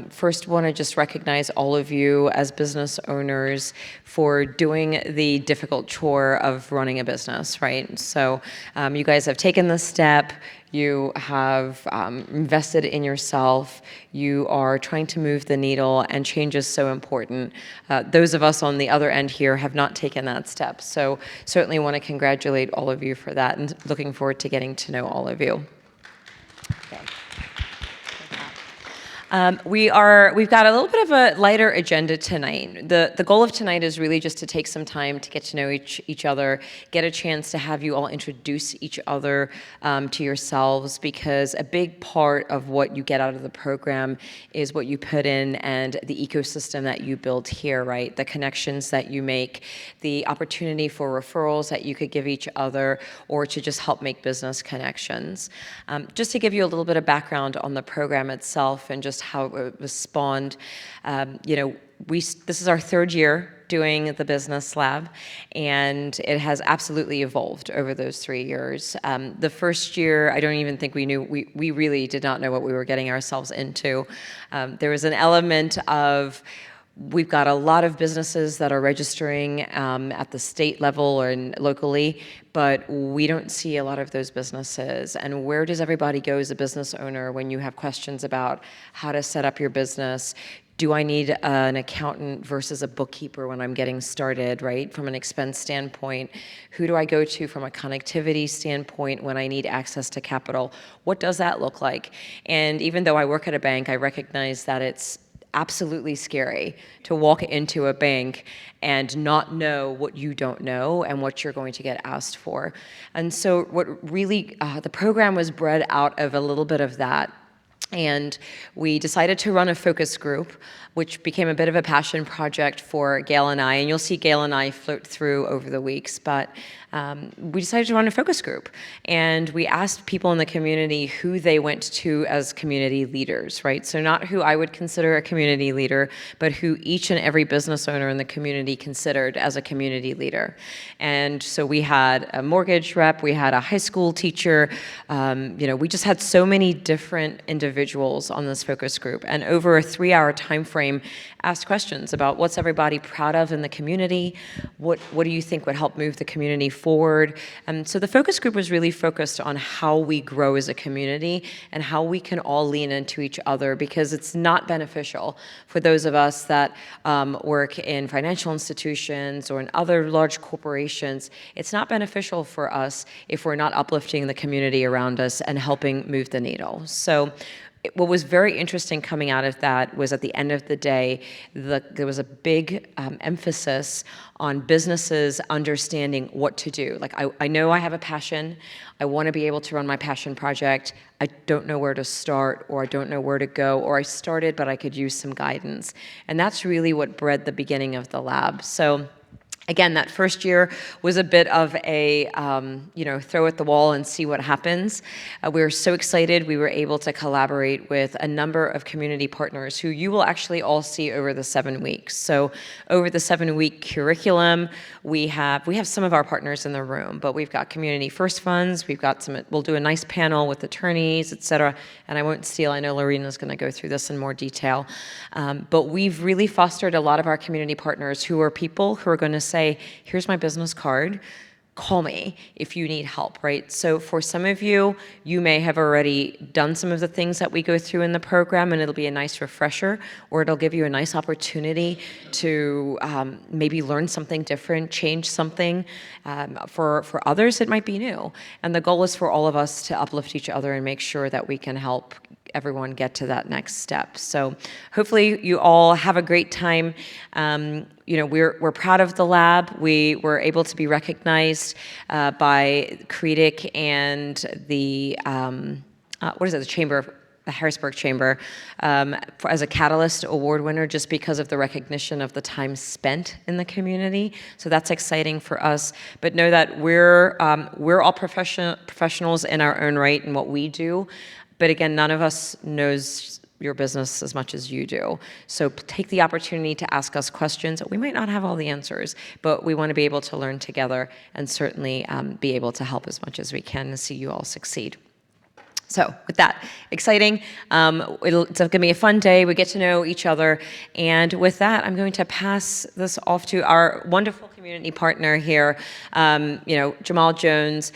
First, want to just recognize all of you as business owners for doing the difficult chore of running a business, right? So you guys have taken the step, you have invested in yourself, you are trying to move the needle, and change is so important. Those of us on the other end here have not taken that step. So certainly want to congratulate all of you for that, and looking forward to getting to know all of you. Okay. We've got a little bit of a lighter agenda tonight. The goal of tonight is really just to take some time to get to know each other, get a chance to have you all introduce each other to yourselves, because a big part of what you get out of the program is what you put in and the ecosystem that you build here, right? The connections that you make, the opportunity for referrals that you could give each other, or to just help make business connections. Just to give you a little bit of background on the program itself and just how it was spawned. This is our third year doing the Business Lab, and it has absolutely evolved over those 3 years. The first year, I don't even think we knew, we really did not know what we were getting ourselves into. There was an element of, we've got a lot of businesses that are registering at the state level or locally, but we don't see a lot of those businesses. And where does everybody go as a business owner when you have questions about how to set up your business? Do I need an accountant versus a bookkeeper when I'm getting started, right? From an expense standpoint, who do I go to from a connectivity standpoint when I need access to capital? What does that look like? And even though I work at a bank, I recognize that it's absolutely scary to walk into a bank and not know what you don't know and what you're going to get asked for. And so what really, the program was bred out of a little bit of that. And we decided to run a focus group, which became a bit of a passion project for Gail and I. And you'll see Gail and I float through over the weeks. But we decided to run a focus group. And we asked people in the community who they went to as community leaders, right? So not who I would consider a community leader, but who each and every business owner in the community considered as a community leader. And so we had a mortgage rep, we had a high school teacher. We just had so many different individuals on this focus group. And over a 3-hour time frame, asked questions about what's everybody proud of in the community, what do you think would help move the community forward. So the focus group was really focused on how we grow as a community and how we can all lean into each other, because it's not beneficial for those of us that work in financial institutions or in other large corporations. It's not beneficial for us if we're not uplifting the community around us and helping move the needle. So what was very interesting coming out of that was, at the end of the day, there was a big emphasis on businesses understanding what to do. Like, I know I have a passion. I want to be able to run my passion project. I don't know where to start, or I don't know where to go, or I started, but I could use some guidance. And that's really what bred the beginning of the lab. So again, that first year was a bit of a, throw at the wall and see what happens. We were so excited. We were able to collaborate with a number of community partners who you will actually all see over the 7 weeks. So over the 7-week curriculum, we have some of our partners in the room, but we've got community first funds. We'll do a nice panel with attorneys, et cetera. And I won't steal, I know Lorena's going to go through this in more detail. But we've really fostered a lot of our community partners who are people who are going to say, here's my business card, call me if you need help, right? So for some of you, you may have already done some of the things that we go through in the program, and it'll be a nice refresher, or it'll give you a nice opportunity to maybe learn something different, change something. For others, it might be new. And the goal is for all of us to uplift each other and make sure that we can help everyone get to that next step. So hopefully you all have a great time. We're proud of the lab. We were able to be recognized by CREDIC and the the Harrisburg Chamber as a Catalyst Award winner, just because of the recognition of the time spent in the community. So that's exciting for us. But know that we're all professionals in our own right in what we do. But again, none of us knows your business as much as you do. So take the opportunity to ask us questions. We might not have all the answers, but we want to be able to learn together and certainly be able to help as much as we can to see you all succeed. So with that, exciting. It's going to be a fun day. We get to know each other. And with that, I'm going to pass this off to our wonderful community partner here, Jamal Jones.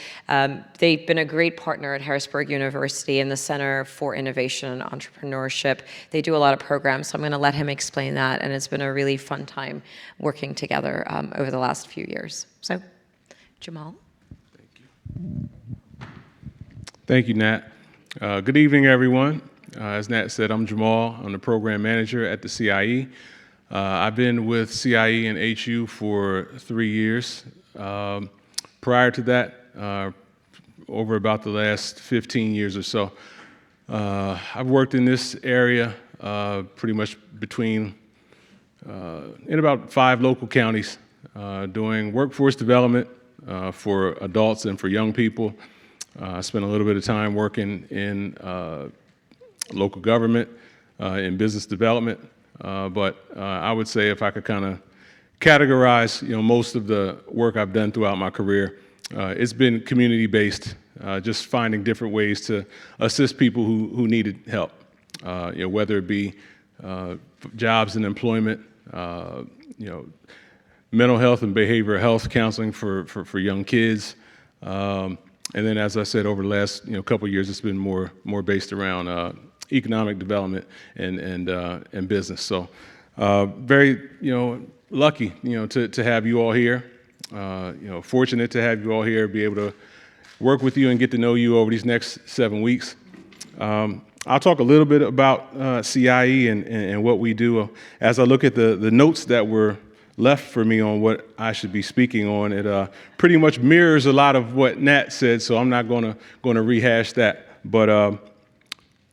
They've been a great partner at Harrisburg University and the Center for Innovation and Entrepreneurship. They do a lot of programs, so I'm going to let him explain that. And it's been a really fun time working together over the last few years. So, Jamal. Thank you. Thank you, Nat. Good evening, everyone. As Nat said, I'm Jamal. I'm the program manager at the CIE. I've been with CIE and HU for 3 years. Prior to that, over about the last 15 years or so, I've worked in this area pretty much between, in about 5 local counties, doing workforce development for adults and for young people. I spent a little bit of time working in local government, in business development, but I would say if I could kind of categorize, most of the work I've done throughout my career, it's been community-based, just finding different ways to assist people who needed help, whether it be jobs and employment, mental health and behavioral health counseling for young kids. And then, as I said, over the last couple of years, it's been more based around economic development and business. So, very lucky to have you all here. Fortunate to have you all here, be able to work with you and get to know you over these next 7 weeks. I'll talk a little bit about CIE and what we do. As I look at the notes that were left for me on what I should be speaking on, it pretty much mirrors a lot of what Nat said, so I'm not going to rehash that. But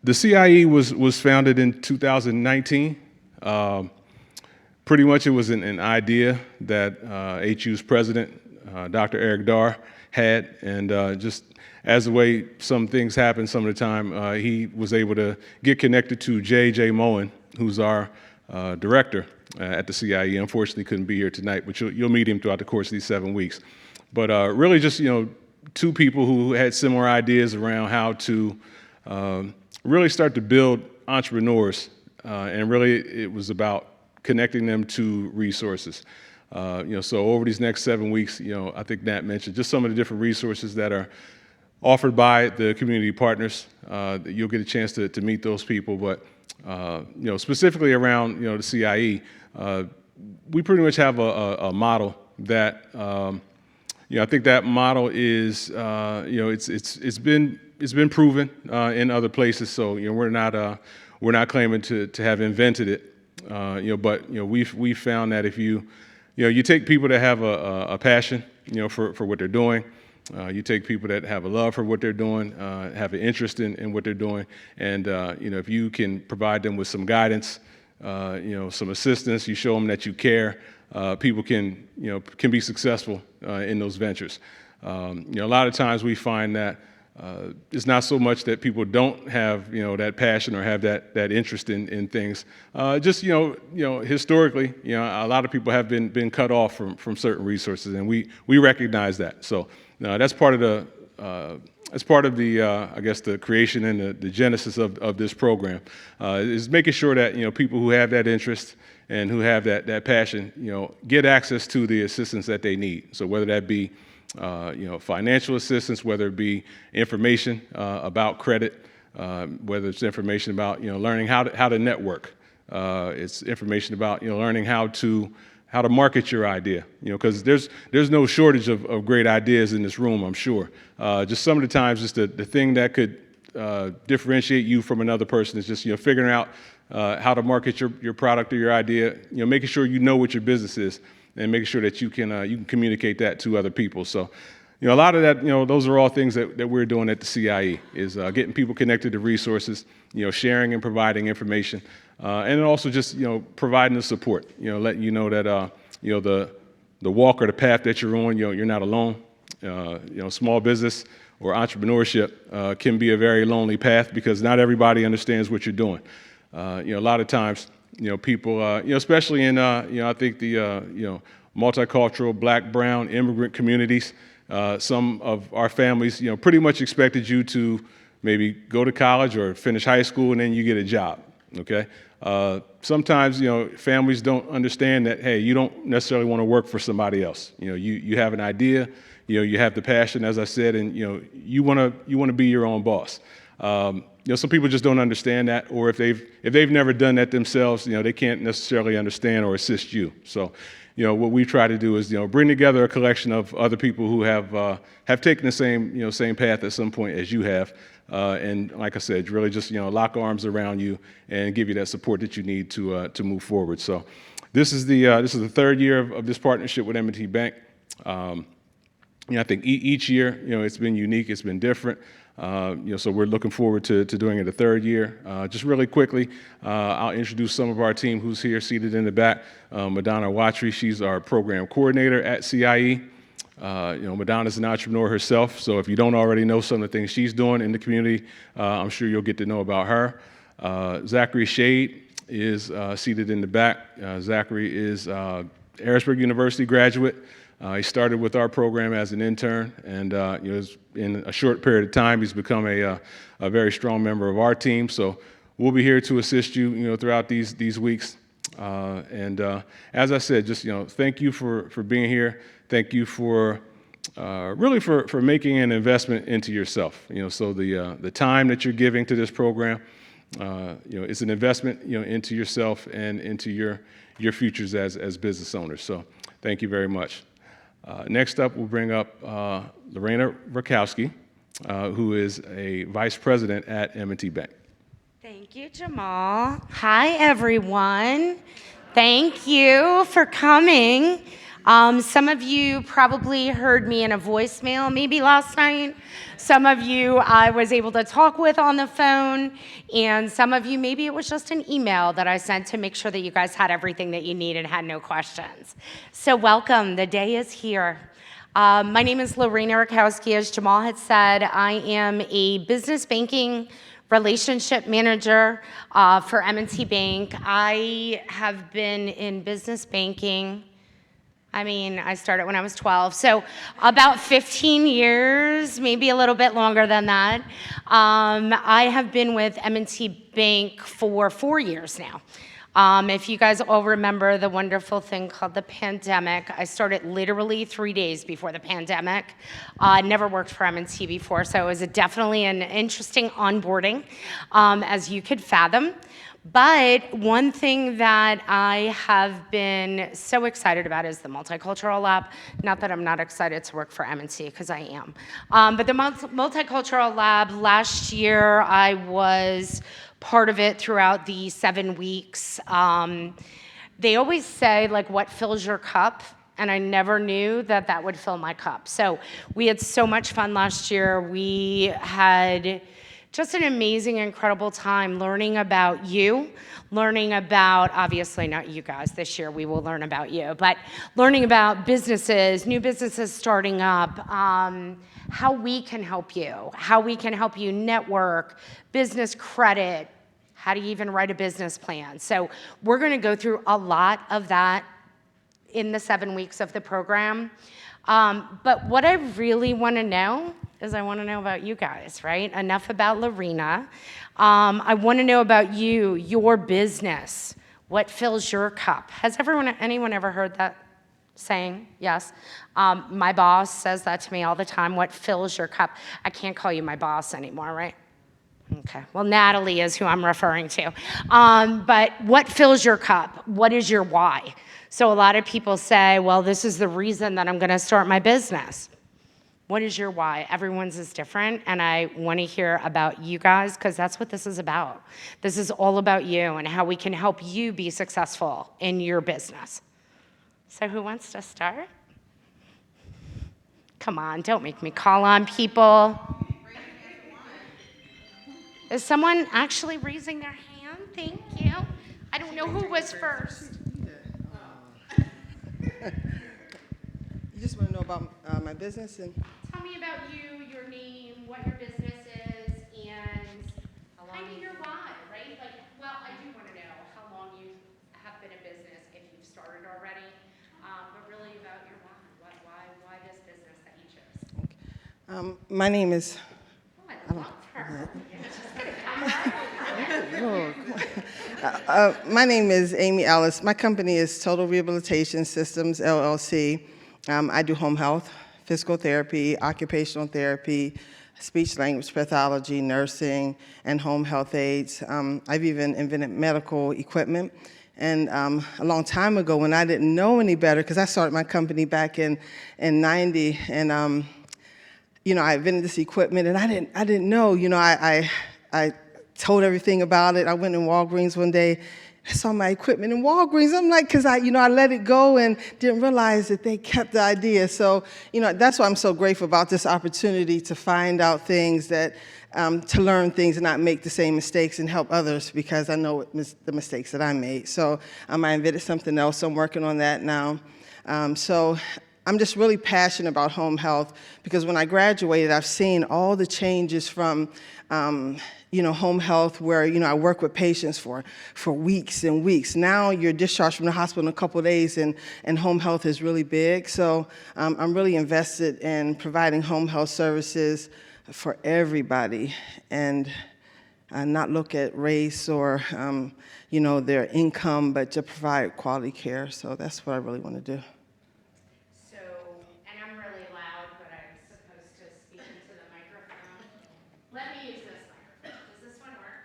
the CIE was founded in 2019. Pretty much it was an idea that HU's president, Dr. Eric Dar, had, and just as the way some things happen some of the time, he was able to get connected to J.J. Moen, who's our director at the CIE. Unfortunately, couldn't be here tonight, but you'll meet him throughout the course of these 7 weeks. But really just, two people who had similar ideas around how to really start to build entrepreneurs. And really it was about connecting them to resources. So over these next 7 weeks, I think Nat mentioned just some of the different resources that are offered by the community partners. You'll get a chance to meet those people, but specifically around the CIE, we pretty much have a model that I think that model is it's been proven in other places. So we're not claiming to have invented it, but we've found that if you take people that have a passion for what they're doing. You take people that have a love for what they're doing, have an interest in what they're doing, and if you can provide them with some guidance, some assistance, you show them that you care, people can be successful in those ventures. A lot of times we find that it's not so much that people don't have that passion or have that interest in things. Just historically, a lot of people have been cut off from certain resources, and we recognize that. So. That's part of the I guess the creation and the genesis of this program is making sure that people who have that interest and who have that passion get access to the assistance that they need. So whether that be financial assistance, whether it be information about credit, whether it's information about learning how to network, it's information about learning how to market your idea, because there's no shortage of great ideas in this room, I'm sure. Just some of the times, just the thing that could differentiate you from another person is just figuring out how to market your product or your idea, making sure you know what your business is, and making sure that you can communicate that to other people. So, a lot of that, those are all things that we're doing at the CIE, is getting people connected to resources, sharing and providing information. And then also just providing the support, letting you know that the walk or the path that you're on, you're not alone. Small business or entrepreneurship can be a very lonely path because not everybody understands what you're doing. A lot of times, people, especially in I think the multicultural Black, brown, immigrant communities, some of our families, pretty much expected you to maybe go to college or finish high school and then you get a job, okay? Sometimes, families don't understand that, hey, you don't necessarily want to work for somebody else. You have an idea, you have the passion, as I said, and, you want to be your own boss. Some people just don't understand that, or if they've never done that themselves, they can't necessarily understand or assist you. So, what we try to do is, bring together a collection of other people who have taken the same path at some point as you have, and like I said, really just lock arms around you and give you that support that you need to move forward. So, this is the third year of this partnership with M&T Bank. I think each year, it's been unique, it's been different. So we're looking forward to doing it a third year. Just really quickly, I'll introduce some of our team who's here seated in the back. Madonna Watry, she's our program coordinator at CIE. Madonna's an entrepreneur herself, so if you don't already know some of the things she's doing in the community, I'm sure you'll get to know about her. Zachary Shade is seated in the back. Zachary is Harrisburg University graduate. He started with our program as an intern, and in a short period of time, he's become a very strong member of our team. So we'll be here to assist you, throughout these weeks. And as I said, just thank you for being here. Thank you for really for making an investment into yourself. So the time that you're giving to this program, it's an investment, into yourself and into your futures as business owners. So thank you very much. Next up, we'll bring up Lorena Rakowski, who is a vice president at M&T Bank. Thank you, Jamal. Hi, everyone. Thank you for coming. Some of you probably heard me in a voicemail maybe last night. Some of you I was able to talk with on the phone, and some of you maybe it was just an email that I sent to make sure that you guys had everything that you needed and had no questions. So welcome, the day is here. My name is Lorena Rakowski. As Jamal had said, I am a business banking relationship manager for M&T Bank. I have been in business banking. I started when I was 12, so about 15 years, maybe a little bit longer than that. I have been with M&T Bank for 4 years now. If you guys all remember the wonderful thing called the pandemic, I started literally 3 days before the pandemic. Never worked for M&T before, so it was definitely an interesting onboarding, as you could fathom. But one thing that I have been so excited about is the Multicultural Lab. Not that I'm not excited to work for M&T, because I am. But the Multicultural Lab, last year I was part of it throughout the 7 weeks. They always say, what fills your cup? And I never knew that would fill my cup. So we had so much fun last year. We had just an amazing, incredible time learning about you, learning about, obviously not you guys, this year we will learn about you, but learning about businesses, new businesses starting up, how we can help you network, business credit, how do you even write a business plan? So we're gonna go through a lot of that in the 7 weeks of the program. But what I really wanna know is I want to know about you guys, right? Enough about Lorena. I want to know about you, your business. What fills your cup? Has anyone ever heard that saying? Yes. My boss says that to me all the time. What fills your cup? I can't call you my boss anymore, right? Okay. Well, Natalie is who I'm referring to. But what fills your cup? What is your why? So a lot of people say, well, this is the reason that I'm going to start my business. What is your why? Everyone's is different, and I want to hear about you guys because that's what this is about. This is all about you and how we can help you be successful in your business. So who wants to start? Come on, don't make me call on people. Is someone actually raising their hand? Thank you. I don't know who was first. You just want to know about my business and Tell me about you, your name, what your business is, and kind of your why, right? I do want to know how long you have been in business, if you've started already, but really about your why. Why this business that you chose? my name is. Oh, I love her. My name is Amy Ellis. My company is Total Rehabilitation Systems, LLC. I do home health, physical therapy, occupational therapy, speech language pathology, nursing, and home health aides. I've even invented medical equipment. And a long time ago, when I didn't know any better, because I started my company back in 90, and I invented this equipment, and I didn't know. I told everything about it. I went in Walgreens one day. I saw my equipment in Walgreens. I'm like, because I let it go and didn't realize that they kept the idea. So, that's why I'm so grateful about this opportunity to find out things that, to learn things and not make the same mistakes and help others, because I know the mistakes that I made. So I invented something else. So I'm working on that now. So I'm just really passionate about home health, because when I graduated, I've seen all the changes from home health, where I work with patients for weeks and weeks. Now you're discharged from the hospital in a couple of days, and home health is really big. So I'm really invested in providing home health services for everybody, and not look at race or their income, but to provide quality care. So that's what I really want to do. So, and I'm really loud, but I'm supposed to speak into the microphone. Let me use this microphone. Does this one work?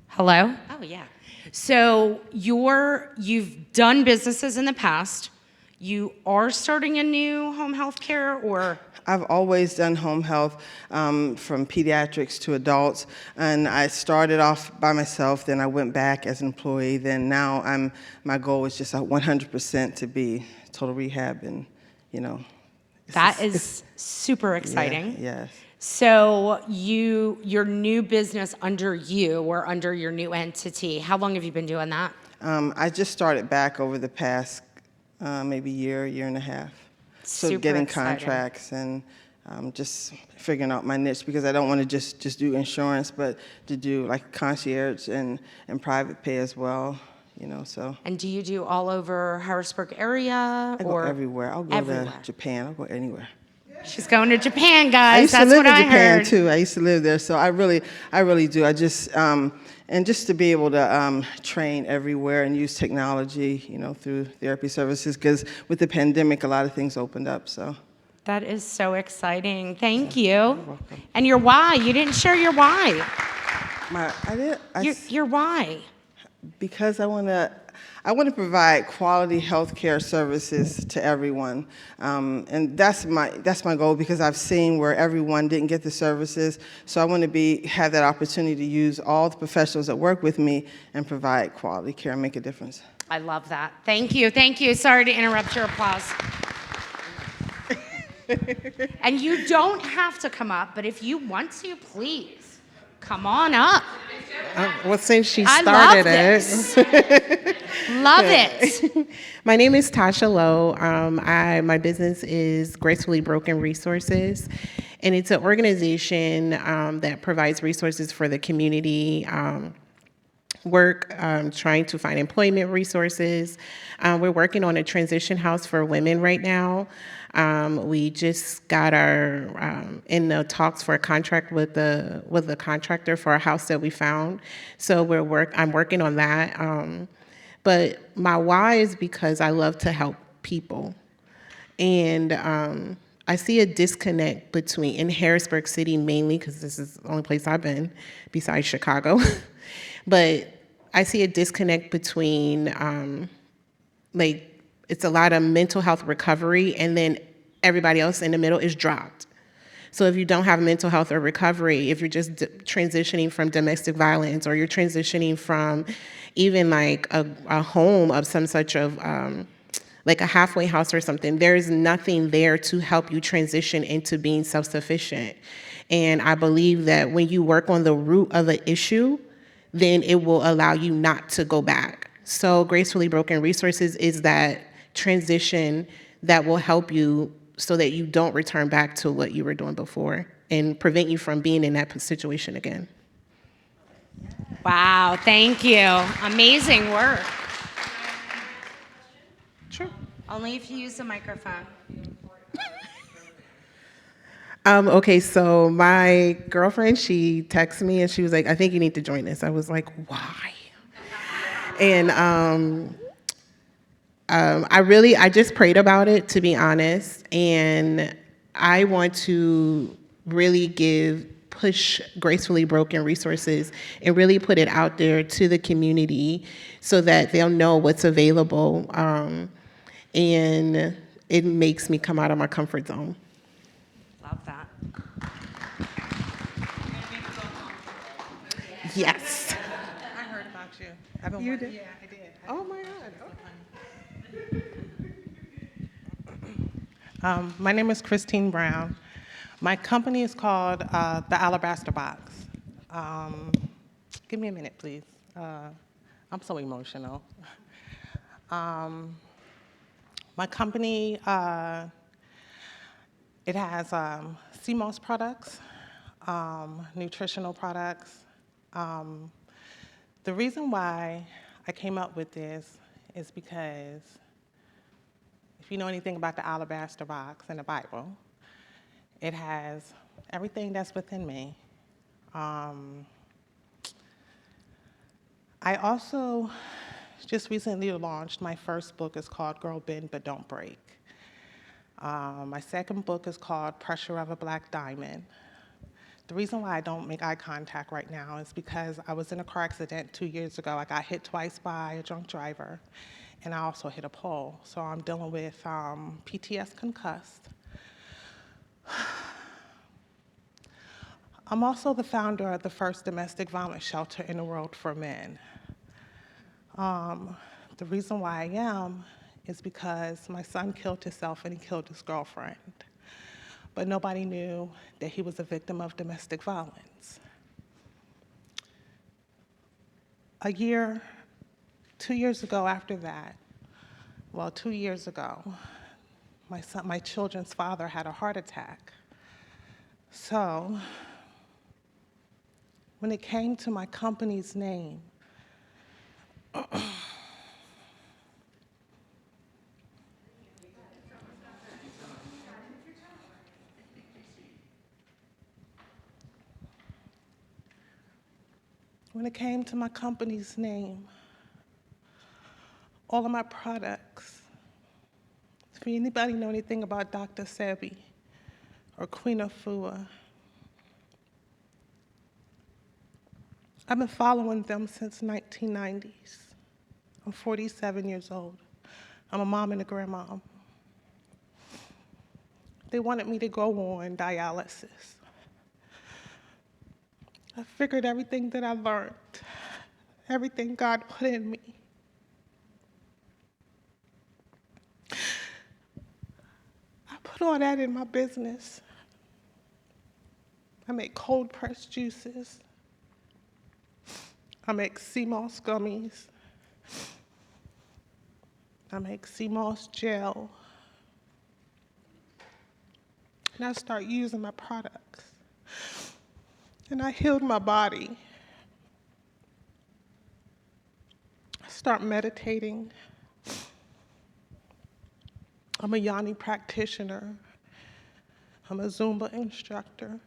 Hello? Oh, yeah. So you've done businesses in the past. You are starting a new home health care, or? I've always done home health, from pediatrics to adults, and I started off by myself, then I went back as an employee, then now my goal is just 100% to be total rehab, and That is super exciting. Yeah, yes. So your new business under you, or under your new entity, how long have you been doing that? I just started back over the past maybe year and a half. So Super getting exciting. contracts and just figuring out my niche, because I don't want to just do insurance, but to do like concierge and private pay as well, so. And do you do all over Harrisburg area? I go everywhere. I'll go to Japan. I'll go anywhere. She's going to Japan, guys. I used That's to live what in I Japan heard. too. I used to live there, so I really do. I just and just to be able to train everywhere and use technology, through therapy services, because with the pandemic, a lot of things opened up. So That is so exciting. Thank you. You're welcome. And your why? You didn't share your why. Your why? Because I want to provide quality health care services to everyone, and that's my goal, because I've seen where everyone didn't get the services. So I want to have that opportunity to use all the professionals that work with me and provide quality care and make a difference. I love that. Thank you. Thank you. Sorry to interrupt your applause. And you don't have to come up, but if you want to, please come on up. Well, since she I started love Love it. My name is Tasha Lowe. My business is Gracefully Broken Resources, and it's an organization that provides resources for the community. Trying to find employment resources. We're working on a transition house for women right now. We just got in the talks for a contract with the contractor for a house that we found. So I'm working on that. But my why is because I love to help people. And I see a disconnect in Harrisburg City mainly, because this is the only place I've been besides Chicago. But I see a disconnect between, it's a lot of mental health recovery, and then everybody else in the middle is dropped. So if you don't have mental health or recovery, if you're just transitioning from domestic violence, or you're transitioning from even like a home of some such of, like a halfway house or something, there's nothing there to help you transition into being self-sufficient. And I believe that when you work on the root of the issue, then it will allow you not to go back. So Gracefully Broken Resources is that transition that will help you so that you don't return back to what you were doing before and prevent you from being in that situation again. Wow, thank you. Amazing work. Sure. Only if you use the microphone. Okay, so my girlfriend, she texted me and she was like, I think you need to join this. I was like, why? And I just prayed about it, to be honest, and I want to really push Gracefully Broken resources and really put it out there to the community so that they'll know what's available. And it makes me come out of my comfort zone. Love that. Yes. I heard about you. I've been did? Yeah, I did. Oh my God. My name is Christine Brown. My company is called the Alabaster Box. Give me a minute, please. I'm so emotional. My company, it has CMOS products, nutritional products. The reason why I came up with this is because if you know anything about the alabaster box in the Bible, it has everything that's within me. I also just recently launched my first book. It's called Girl Bend But Don't Break. My second book is called Pressure of a Black Diamond. The reason why I don't make eye contact right now is because I was in a car accident 2 years ago. I got hit twice by a drunk driver, and I also hit a pole. So I'm dealing with PTS concussed. I'm also the founder of the first domestic violence shelter in the world for men. The reason why I am is because my son killed himself and he killed his girlfriend. But nobody knew that he was a victim of domestic violence. 2 years ago after that, 2 years ago, my children's father had a heart attack. So when it came to my company's name, all of my products, if anybody know anything about Dr. Sebi or Queen Afua, I've been following them since 1990s. I'm 47 years old. I'm a mom and a grandmom. They wanted me to go on dialysis. I figured everything that I learned, everything God put in me, I put all that in my business. I make cold pressed juices. I make CMOS gummies. I make CMOS gel. And I start using my products. And I healed my body. I start meditating. I'm a Yanni practitioner. I'm a Zumba instructor.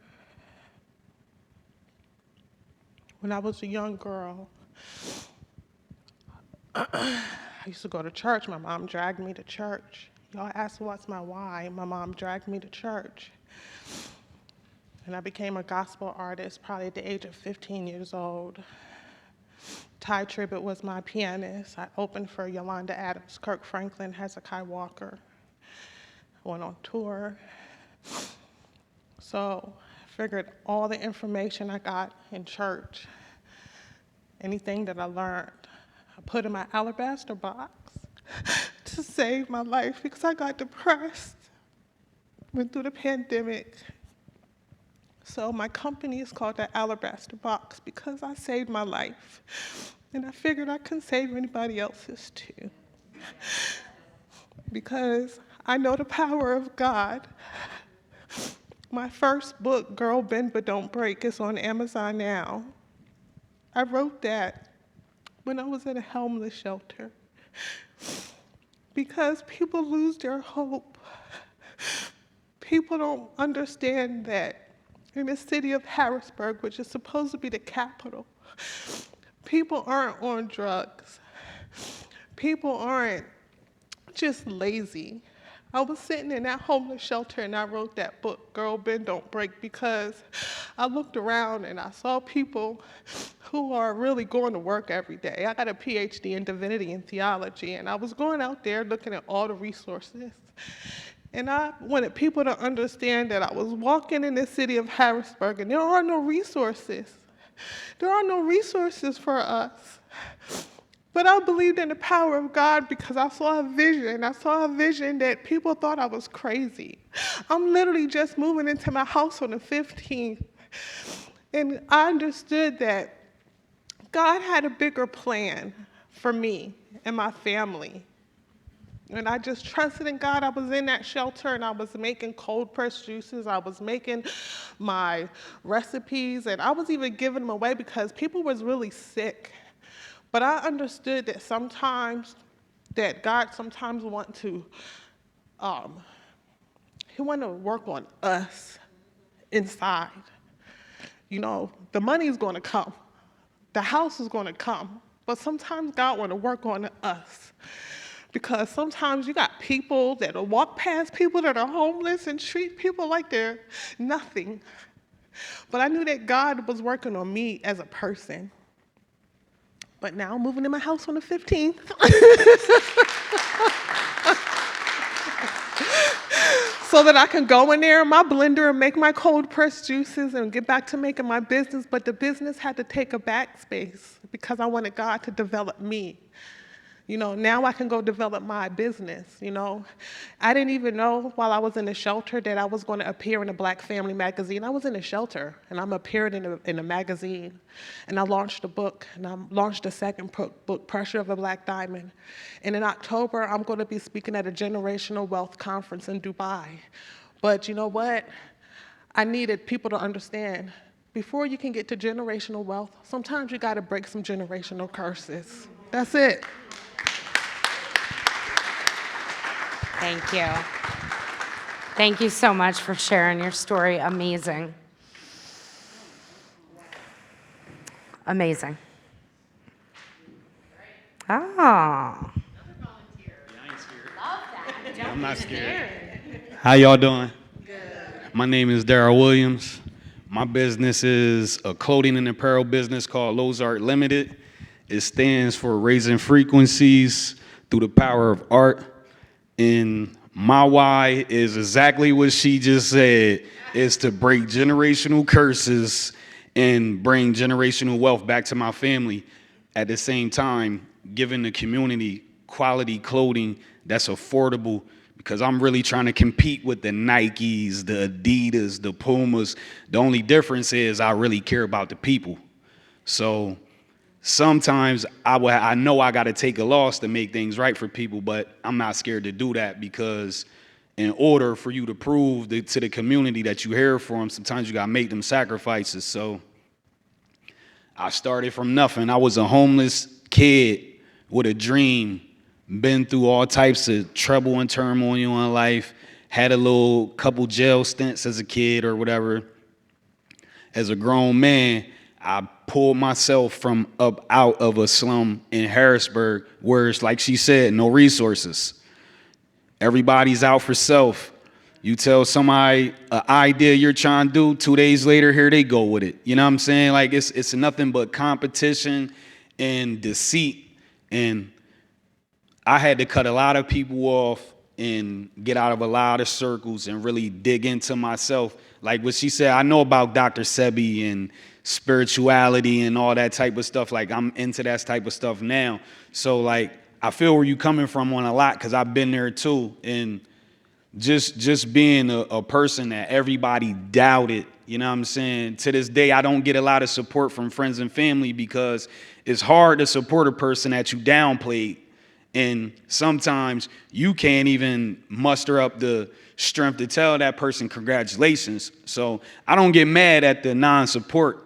When I was a young girl, I used to go to church. My mom dragged me to church. Y'all ask what's my why? My mom dragged me to church. And I became a gospel artist probably at the age of 15 years old. Ty Tribbett was my pianist. I opened for Yolanda Adams, Kirk Franklin, Hezekiah Walker. I went on tour. So I figured all the information I got in church, anything that I learned, I put in my alabaster box to save my life because I got depressed, went through the pandemic. So my company is called the Alabaster Box because I saved my life. And I figured I can save anybody else's too. Because I know the power of God. My first book, Girl Bend But Don't Break, is on Amazon now. I wrote that when I was in a homeless shelter. Because people lose their hope. People don't understand that in the city of Harrisburg, which is supposed to be the capital, people aren't on drugs. people aren't just lazy. I was sitting in that homeless shelter and I wrote that book, Girl, Bend, Don't Break, because I looked around and I saw people who are really going to work every day. I got a PhD in divinity and theology, and I was going out there looking at all the resources. And I wanted people to understand that I was walking in the city of Harrisburg and there are no resources. There are no resources for us. But I believed in the power of God because I saw a vision. I saw a vision that people thought I was crazy. I'm literally just moving into my house on the 15th. And I understood that God had a bigger plan for me and my family. And I just trusted in God. I was in that shelter and I was making cold pressed juices. I was making my recipes and I was even giving them away because people was really sick. But I understood that sometimes, that God sometimes want to, He want to work on us inside. You know, the money is going to come. The house is going to come. But sometimes God want to work on us. Because sometimes you got people that will walk past people that are homeless and treat people like they're nothing. But I knew that God was working on me as a person. But now I'm moving in my house on the 15th. So that I can go in there in my blender and make my cold pressed juices and get back to making my business. But the business had to take a backspace because I wanted God to develop me. You know, now I can go develop my business, you know. I didn't even know while I was in the shelter that I was going to appear in a Black Family magazine. I was in a shelter, and I'm appearing in a magazine. And I launched a book, and I launched a second book, Pressure of a Black Diamond. And in October, I'm going to be speaking at a generational wealth conference in Dubai. But you know what? I needed people to understand, before you can get to generational wealth, sometimes you got to break some generational curses. That's it. Thank you. Thank you so much for sharing your story. Amazing. Amazing. Oh. I'm not scared. How y'all doing? Good. My name is Darryl Williams. My business is a clothing and apparel business called Lozart Limited. It stands for raising frequencies through the power of art. And my why is exactly what she just said, is to break generational curses and bring generational wealth back to my family. At the same time, giving the community quality clothing that's affordable, because I'm really trying to compete with the Nikes, the Adidas, the Pumas. The only difference is I really care about the people. So sometimes I know I got to take a loss to make things right for people, but I'm not scared to do that, because in order for you to prove to the community that you're here for them, sometimes you got to make them sacrifices. So I started from nothing. I was a homeless kid with a dream, been through all types of trouble and turmoil in life, had a little couple jail stints as a kid or whatever. As a grown man, I pulled myself from up out of a slum in Harrisburg where it's, like she said, no resources. Everybody's out for self. You tell somebody an idea you're trying to do, 2 days later, here they go with it. You know what I'm saying? Like it's nothing but competition and deceit. And I had to cut a lot of people off and get out of a lot of circles and really dig into myself. Like what she said, I know about Dr. Sebi and spirituality and all that type of stuff. Like I'm into that type of stuff now. So like I feel where you coming from on a lot, because I've been there too. And just being a person that everybody doubted, you know what I'm saying? To this day, I don't get a lot of support from friends and family, because it's hard to support a person that you downplayed. And sometimes you can't even muster up the strength to tell that person congratulations. So I don't get mad at the non-support.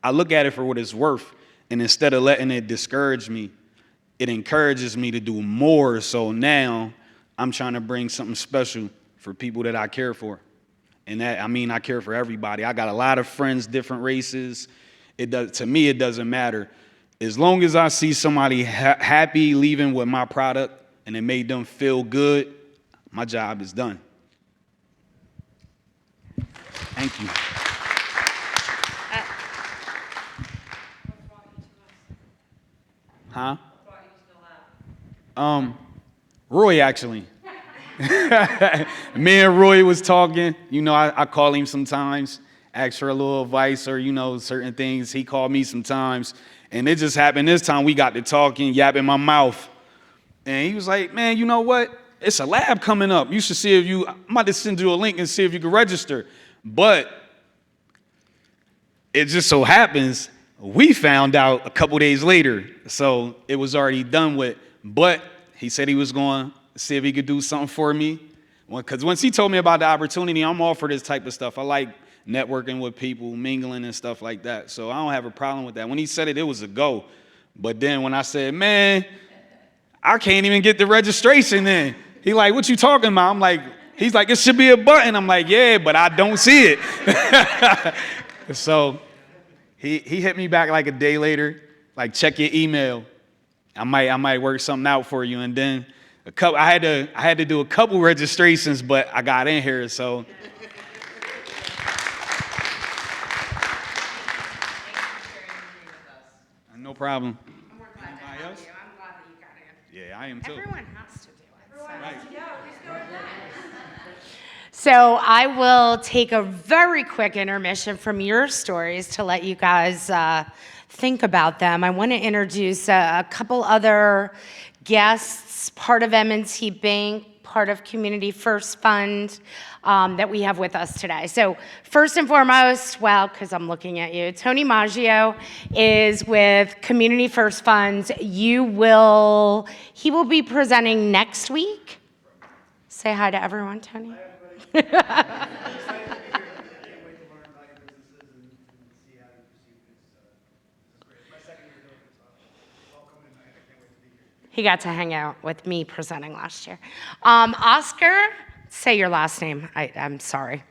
I look at it for what it's worth. And instead of letting it discourage me, it encourages me to do more. So now I'm trying to bring something special for people that I care for. And that, I mean, I care for everybody. I got a lot of friends, different races. To me, it doesn't matter. As long as I see somebody happy leaving with my product and it made them feel good, my job is done. Thank you. Huh? Roy, actually. Me and Roy was talking. You know, I call him sometimes, ask for a little advice or, you know, certain things. He called me sometimes. And it just happened this time. We got to talking, yapping my mouth. And he was like, man, you know what? It's a lab coming up. You should see if you, I'm about to send you a link and see if you can register. But it just so happens we found out a couple days later. So it was already done with. But he said he was going to see if he could do something for me. Because once he told me about the opportunity, I'm all for this type of stuff. I like networking with people, mingling and stuff like that. So I don't have a problem with that. When he said it, it was a go. But then when I said, man, I can't even get the registration in. He like, what you talking about? I'm like, he's like, it should be a button. I'm like, yeah, but I don't see it. So he hit me back like a day later, like, check your email. I might work something out for you. And then I had to do a couple registrations, but I got in here, so. No problem. We're glad to have you. I'm glad that you got in. Yeah, I am too. Everyone has to do it. So. Right. So I will take a very quick intermission from your stories to let you guys think about them. I want to introduce a couple other guests, part of M&T Bank, part of Community First Fund that we have with us today. So first and foremost, well, because I'm looking at you, Tony Maggio is with Community First Fund. He will be presenting next week. Say hi to everyone, Tony. He got to hang out with me presenting last year. Oscar, say your last name. I'm sorry.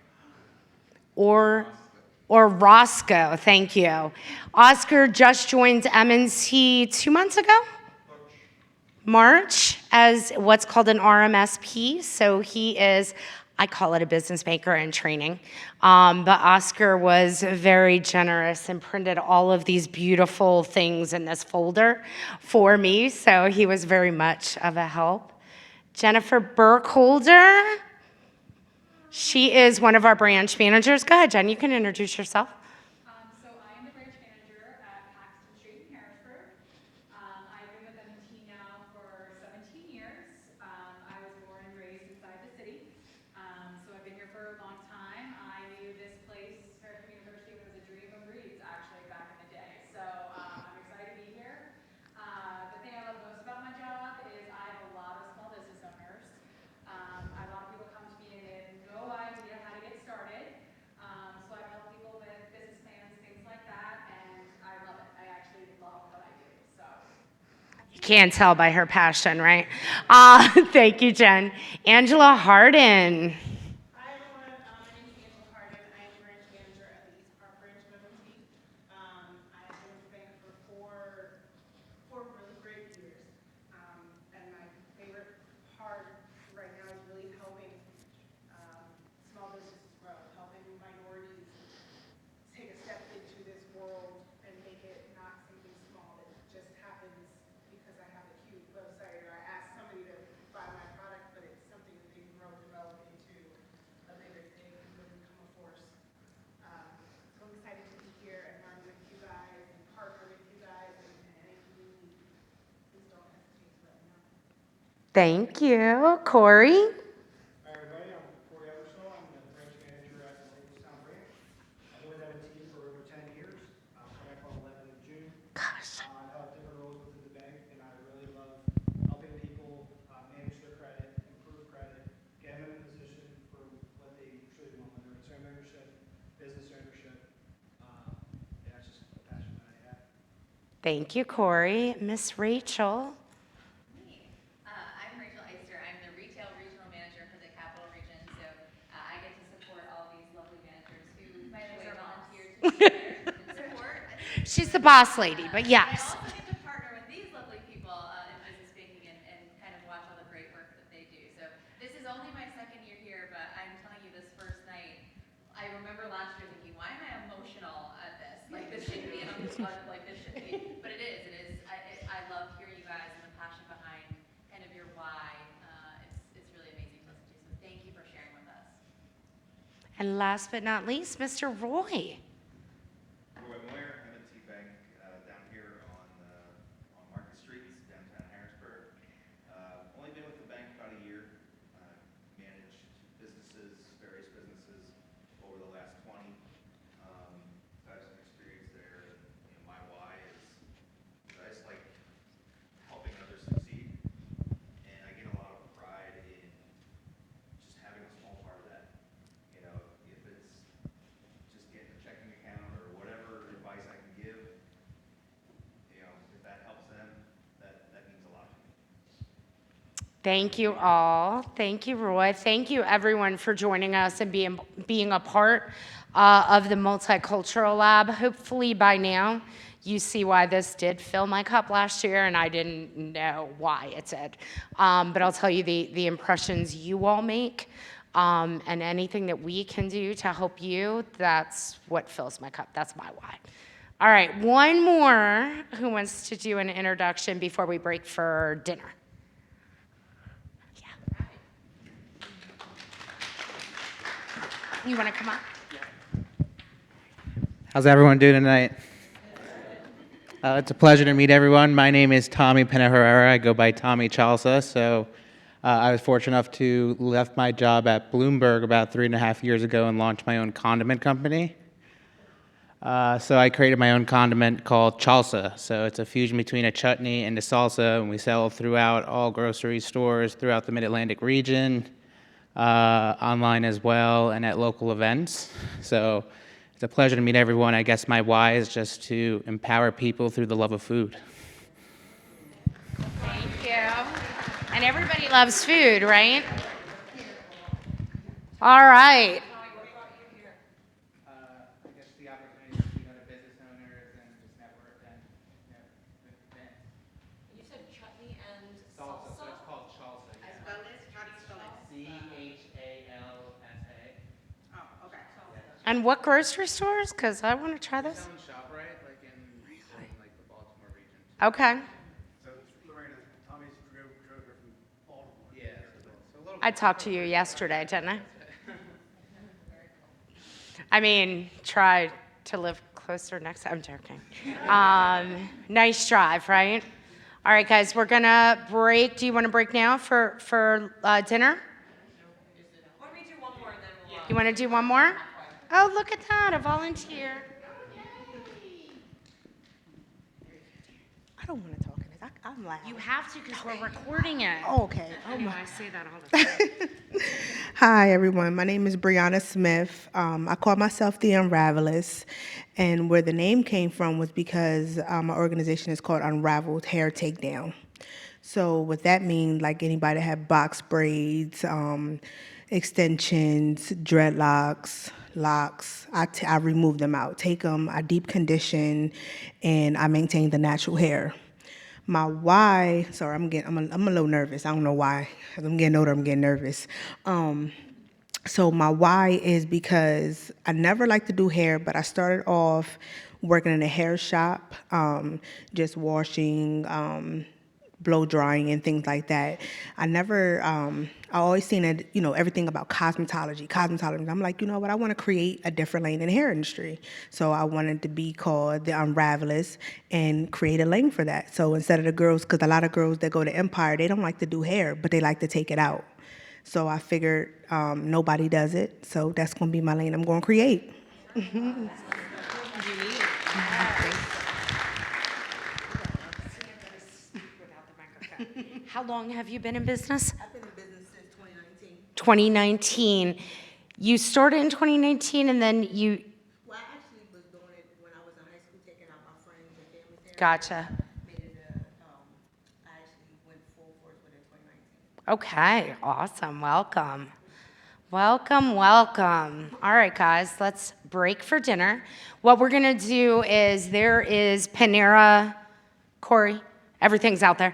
Or Roscoe, thank you. Oscar just joined M&T 2 months ago? March, as what's called an RMSP. So he is, I call it a business maker in training. But Oscar was very generous and printed all of these beautiful things in this folder for me. So he was very much of a help. Jennifer Burkholder. She is one of our branch managers. Go ahead, Jen, you can introduce yourself. So I am the branch manager at Paxton Street in Harrisburg. I've been with M&T now for 17 years. I was born and raised inside the city. So I've been here for a long time. I knew this place, Harrisburg University, was a dream of Reed's actually back in the day. So I'm excited to be here. The thing I love most about my job is I have a lot of small business owners. A lot of people come to me and they have no idea how to get started. So I help people with business plans, things like that, and I love it. I actually love what I do. So You can't tell by her passion, right? Thank you, Jen. Angela Harden. Hi everyone, my name is Angela Harden. I am the branch manager at the East Park branch of M&T. I have been with the bank for four really great years. And my favorite part right now is really helping small businesses grow, helping minorities take a step into this world and make it not something small that just happens because I have a cute website or I ask somebody to buy my product, but it's something that they can grow and develop into a bigger thing and really become a force. So I'm excited to be here and learn with you guys and partner with you guys and anything you need, please don't hesitate to let me know. Thank you. Corey. Hi everybody, I'm Corey Eversole. I'm the branch manager at the Town branch. I've been with M&T for over 10 years. I'm coming up on 11th of June. Gosh. I've held different roles within the bank, and I really love helping people manage their credit, improve credit, get them in a position for what they truly want, whether it's home ownership, business ownership. Yeah, it's just a passion that I have. Thank you, Corey. Miss Rachel. I'm Rachel Eister. I'm the Retail Regional Manager for the Capital Region. So I get to support all these lovely managers who, by the way, volunteered to be there and support. She's the boss lady, but yes. I also get like this should be. But it is. I love hearing you guys and the passion behind kind of your why. It's really amazing to listen to. So thank you for sharing with us. And last but not least, Mr. Roy. Roy Moyer, M&T Bank, down here on Market Street, downtown Harrisburg. Only been with the bank about a year. Managed various businesses over the last 20. I've some experience there. And, my why is I just like helping others succeed, and I get a lot of pride in just having a small part of that. If it's just getting a checking account or whatever advice I can give, if that helps them, that means a lot to me. Thank you all. Thank you, Roy. Thank you, everyone, for joining us and being a part of the Multicultural Lab. Hopefully by now you see why this did fill my cup last year, and I didn't know why it did. But I'll tell you the impressions you all make, and anything that we can do to help you, that's what fills my cup. That's my why. All right, one more who wants to do an introduction before we break for dinner. You want to come up? How's everyone doing tonight? It's a pleasure to meet everyone. My name is Tommy Pena-Herrera. I go by Tommy Chalsa. So I was fortunate enough to left my job at Bloomberg about 3.5 years ago and launched my own condiment company. So I created my own condiment called Chalsa. So it's a fusion between a chutney and a salsa, and we sell throughout all grocery stores throughout the Mid-Atlantic region, online as well, and at local events. So it's a pleasure to meet everyone. I guess my why is just to empower people through the love of food. Thank you. And everybody loves food, right? All right. I guess the opportunity to meet other business owners and just network and events. You said chutney and Salsa, so it's called Chalsa. As well as, how do you spell it? CHALSA. Oh, okay. And what grocery stores? Because I want to try We this. sell in ShopRite, like in like the Baltimore region. Okay. So Lorena, Tommy's drove her from Baltimore. Yeah. So a little I talked to you yesterday, didn't I? I mean, try to live closer next time. I'm joking. Nice drive, right? All right, guys, we're going to break. Do you want to break now for dinner? Why don't we do one more and then we'll... You want to do one more? Oh, look at that, a volunteer. I don't want to talk in this. I'm loud. You have to because we're recording it. Oh, okay. Oh, I know, my. I say that all the time. Hi, everyone. My name is Brianna Smith. I call myself the Unravelist. And where the name came from was because my organization is called Unraveled Hair Takedown. So what that means, like anybody that have box braids, extensions, dreadlocks, locks, I remove them out, take them, I deep condition, and I maintain the natural hair. My why, sorry, I'm a little nervous. I don't know why. As I'm getting older, I'm getting nervous. So my why is because I never liked to do hair, but I started off working in a hair shop, just washing, blow drying and things like that. I always seen it, everything about cosmetology. I'm like, you know what, I want to create a different lane in the hair industry. So I wanted to be called the Unravelist and create a lane for that. So instead of the girls, because a lot of girls that go to Empire, they don't like to do hair, but they like to take it out. So I figured nobody does it, so that's going to be my lane I'm going to create. How long have you been in business? I've been in business since 2019. 2019. You started in 2019 and then you... Well, I actually was doing it when I was in high school, taking out my friends and family therapy. Gotcha. I actually went full force with it in 2019. Okay, awesome. Welcome. Welcome, welcome. All right, guys, let's break for dinner. What we're going to do is there is Panera, Corey. Everything's out there.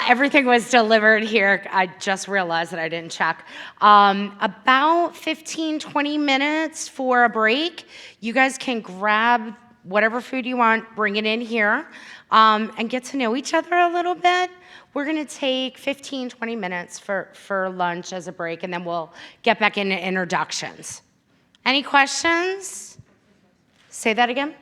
Everything was delivered here. I just realized that I didn't check. About 15, 20 minutes for a break. You guys can grab whatever food you want, bring it in here, and get to know each other a little bit. We're gonna take 15, 20 minutes for lunch as a break, and then we'll get back into introductions. Any questions? Say that again?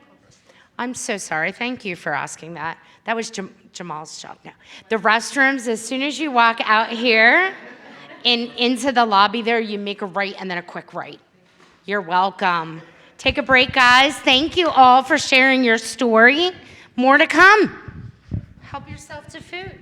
I'm so sorry. Thank you for asking that. That was Jamal's job. No. The restrooms, as soon as you walk out here and into the lobby there, you make a right and then a quick right. You're welcome. Take a break, guys. Thank you all for sharing your story. More to come. Help yourself to food.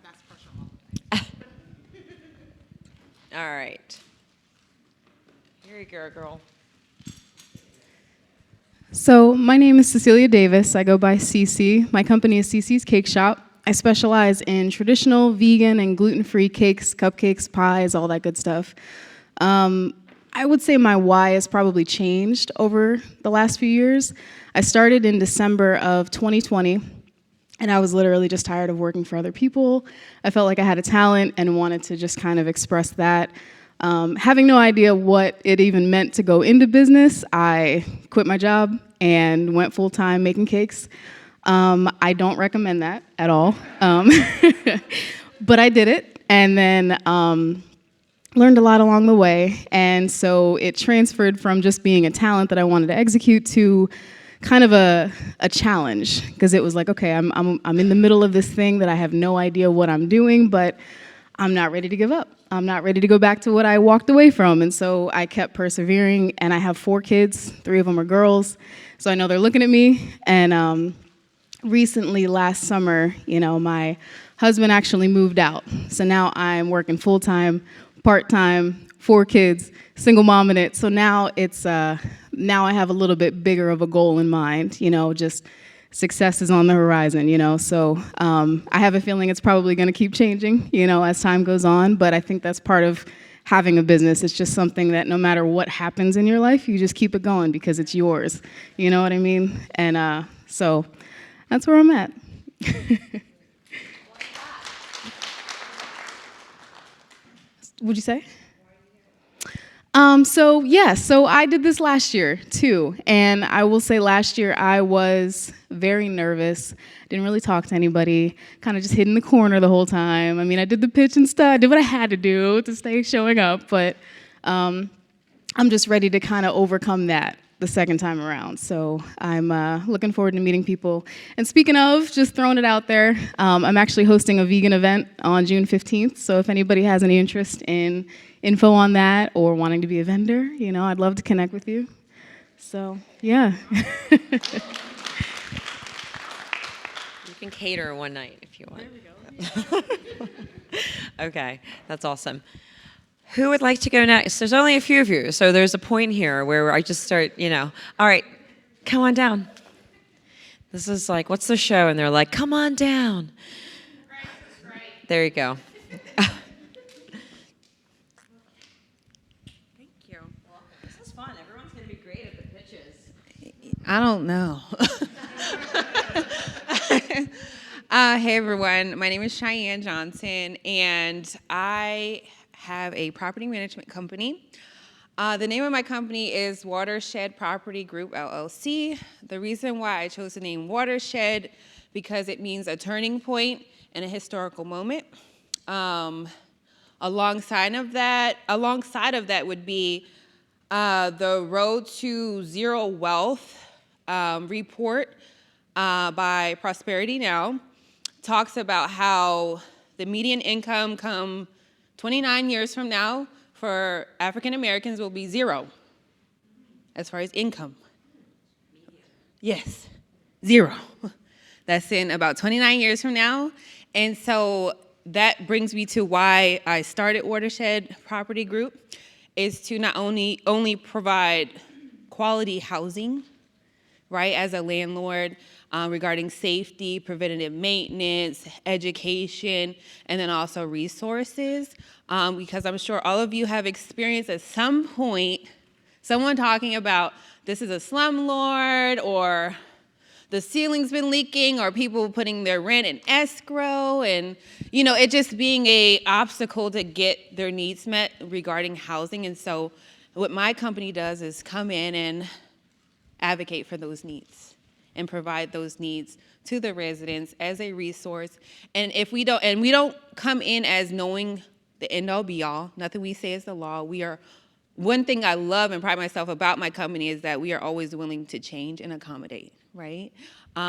That's partial. All right. Here you go, girl. So, my name is Cecilia Davis. I go by CC. My company is CC's Cake Shop. I specialize in traditional, vegan, and gluten-free cakes, cupcakes, pies, all that good stuff. I would say my why has probably changed over the last few years. I started in December of 2020, and I was literally just tired of working for other people. I felt like I had a talent and wanted to just kind of express that. Having no idea what it even meant to go into business, I quit my job and went full-time making cakes. I don't recommend that at all, but I did it, and then learned a lot along the way, and so it transferred from just being a talent that I wanted to execute to kind of a challenge, because it was like, okay, I'm in the middle of this thing that I have no idea what I'm doing, but I'm not ready to give up. I'm not ready to go back to what I walked away from, and so I kept persevering, and I have 4 kids, 3 of them are girls, so I know they're looking at me, and recently, last summer, my husband actually moved out. So now I'm working full-time, part-time, 4 kids, single mom in it. So now it's, now I have a little bit bigger of a goal in mind, just success is on the horizon, So I have a feeling it's probably gonna keep changing, as time goes on, but I think that's part of having a business. It's just something that no matter what happens in your life, you just keep it going because it's yours. You know what I mean? And so that's where I'm at. What'd you say? So I did this last year too, and I will say last year I was very nervous. Didn't really talk to anybody. Kind of just hid in the corner the whole time. I mean, I did the pitch and stuff. I did what I had to do to stay showing up, but I'm just ready to kind of overcome that the second time around. So I'm looking forward to meeting people. And speaking of, just throwing it out there, I'm actually hosting a vegan event on June 15th. So if anybody has any interest in info on that or wanting to be a vendor, I'd love to connect with you. So, yeah. You can cater one night if you want. There we go. Okay, that's awesome. Who would like to go next? There's only a few of you, so there's a point here where I just start, all right, come on down. This is like, what's the show? And they're like, come on down. There you go. Thank you. This is fun. Everyone's going to be great at the pitches. I don't know. Hey, everyone. My name is Cheyenne Johnson, and I have a property management company. The name of my company is Watershed Property Group, LLC. The reason why I chose the name Watershed, because it means a turning point and a historical moment. Alongside of that would be the Road to Zero Wealth report by Prosperity Now. Talks about how the median income come 29 years from now for African Americans will be 0 as far as income. Yes, 0. That's in about 29 years from now. And so that brings me to why I started Watershed Property Group, is to not only provide quality housing, right, as a landlord, regarding safety, preventative maintenance, education, and then also resources, because I'm sure all of you have experienced at some point someone talking about this is a slumlord, or the ceiling's been leaking, or people putting their rent in escrow, and it just being an obstacle to get their needs met regarding housing. And so what my company does is come in and advocate for those needs and provide those needs to the residents as a resource. And we don't come in as knowing the end all be all. Nothing we say is the law. One thing I love and pride myself about my company is that we are always willing to change and accommodate, right?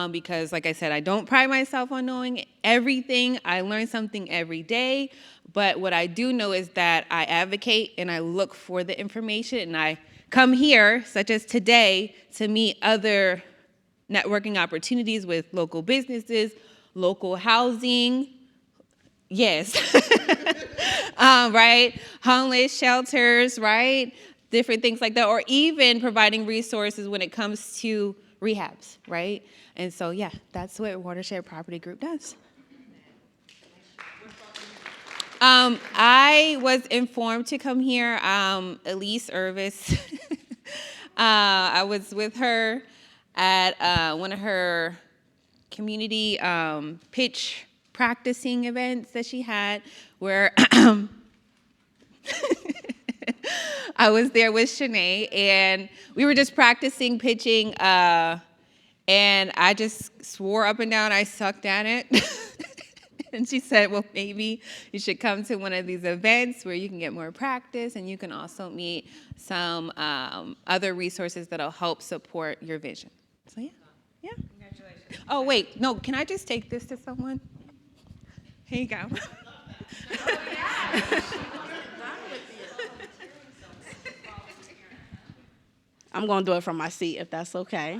Because like I said, I don't pride myself on knowing everything. I learn something every day. But what I do know is that I advocate and I look for the information, and I come here, such as today, to meet other networking opportunities with local businesses, local housing, Yes. Right? Homeless shelters, right? Different things like that, or even providing resources when it comes to rehabs, right? And so, yeah, that's what Watershed Property Group does. I was informed to come here, Elise Irvis. I was with her at one of her community pitch practicing events that she had where I was there with Shanae, and we were just practicing pitching, and I just swore up and down I sucked at it. And she said, well, maybe you should come to one of these events where you can get more practice and you can also meet some other resources that'll help support your vision. So, yeah. Yeah. Congratulations. Oh, wait. No, can I just take this to someone? Here you go. Oh, yeah. I'm going to do it from my seat, if that's okay.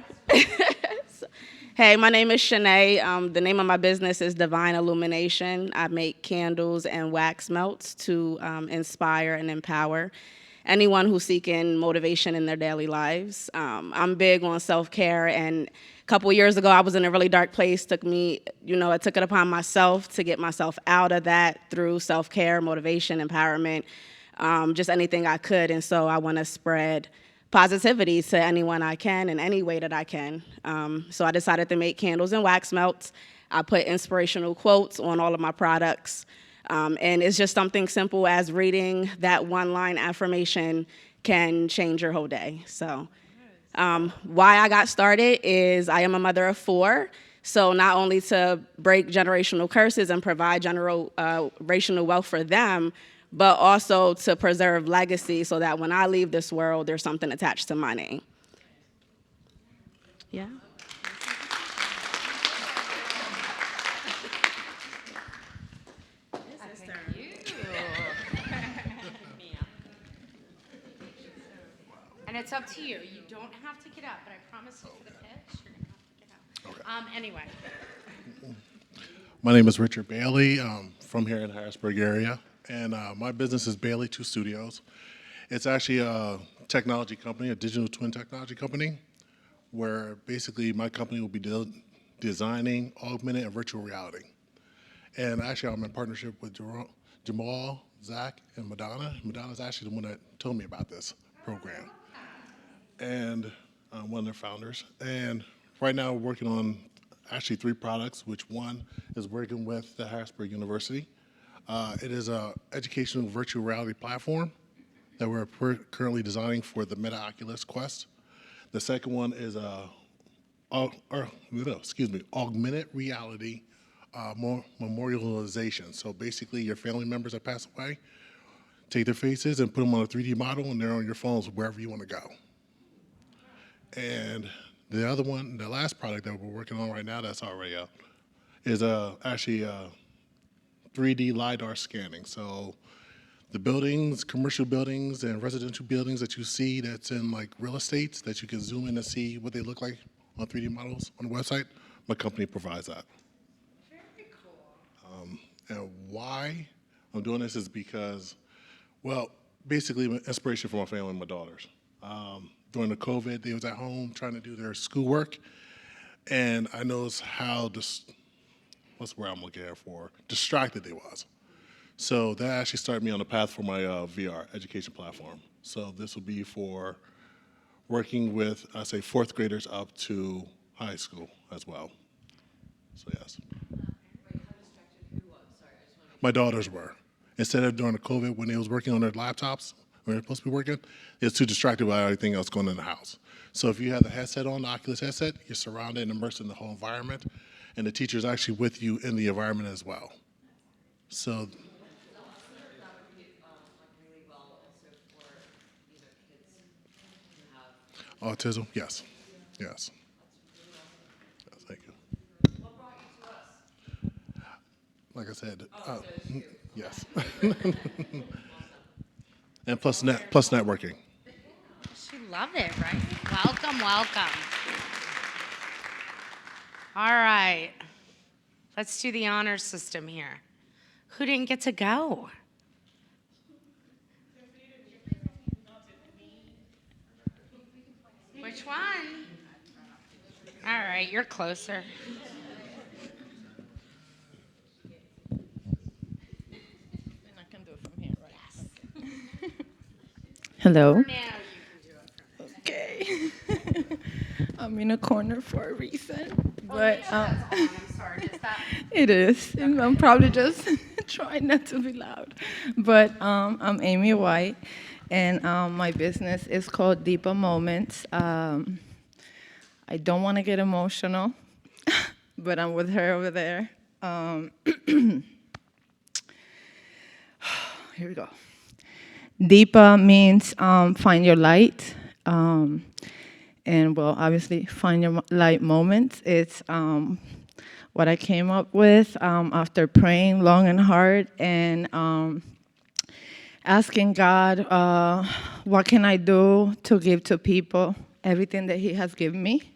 Hey, my name is Shanae. The name of my business is Divine Illumination. I make candles and wax melts to inspire and empower anyone who's seeking motivation in their daily lives. I'm big on self-care, and a couple of years ago, I was in a really dark place. I took it upon myself to get myself out of that through self-care, motivation, empowerment, just anything I could. And so I want to spread positivity to anyone I can in any way that I can. So I decided to make candles and wax melts. I put inspirational quotes on all of my products. And it's just something simple as reading that one-line affirmation can change your whole day. So why I got started is I am a mother of 4. So not only to break generational curses and provide generational wealth for them, but also to preserve legacy so that when I leave this world, there's something attached to my name. Yeah. And it's up to you. You don't have to get up, but I promise you for the pitch, you're going to have to get up. Anyway. My name is Richard Bailey. I'm from here in the Harrisburg area. And my business is Bailey 2 Studios. It's actually a technology company, a digital twin technology company, where basically my company will be designing augmented and virtual reality. And actually I'm in partnership with Jamal, Zach, and Madonna. Madonna's actually the one that told me about this program. And I'm one of their founders. And right now we're working on actually 3 products, which one is working with the Harrisburg University. It is an educational virtual reality platform that we're currently designing for the Meta Oculus Quest. The second one is augmented reality memorialization. So basically your family members that pass away, take their faces and put them on a 3D model and they're on your phones wherever you want to go. And the other one, the last product that we're working on right now that's already out, is actually 3D LiDAR scanning. So the buildings, commercial buildings and residential buildings that you see that's in like real estates that you can zoom in and see what they look like on 3D models on the website, my company provides that. Very cool. And why I'm doing this is because, well, basically inspiration for my family and my daughters. During the COVID, they was at home trying to do their schoolwork, and I noticed how what's the word I'm looking at for? Distracted they was. So that actually started me on the path for my VR education platform. So this will be for working with, I say, 4th graders up to high school as well. So yes. My daughters were. Instead of during the COVID when they was working on their laptops, when they're supposed to be working, it's too distracted by everything else going on in the house. So if you have the headset on, the Oculus headset, you're surrounded and immersed in the whole environment, and the teacher's actually with you in the environment as well. So. Autism, yes, yes. Thank you. What brought you to us? Like I said, yes. And plus networking. She loved it, right? Welcome, welcome. All right. Let's do the honor system here. Who didn't get to go? Which one? All right, you're closer. Hello. Okay. I'm in a corner for a reason, but I'm sorry, just that. it is. And I'm probably just trying not to be loud. But I'm Amy White, and my business is called Deeper Moments. I don't want to get emotional, but I'm with her over there. Here we go. Deepa means find your light. And well, obviously, find your light moments. It's what I came up with after praying long and hard and asking God, what can I do to give to people everything that He has given me?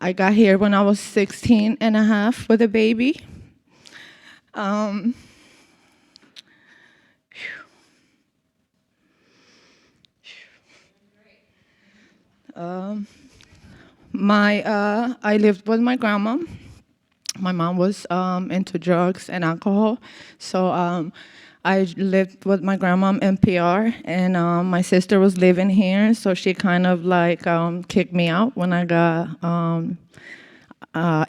I got here when I was 16 and a half with a baby. I lived with my grandma. My mom was into drugs and alcohol, so I lived with my grandma in PR, and my sister was living here, so she kind of like kicked me out when I got.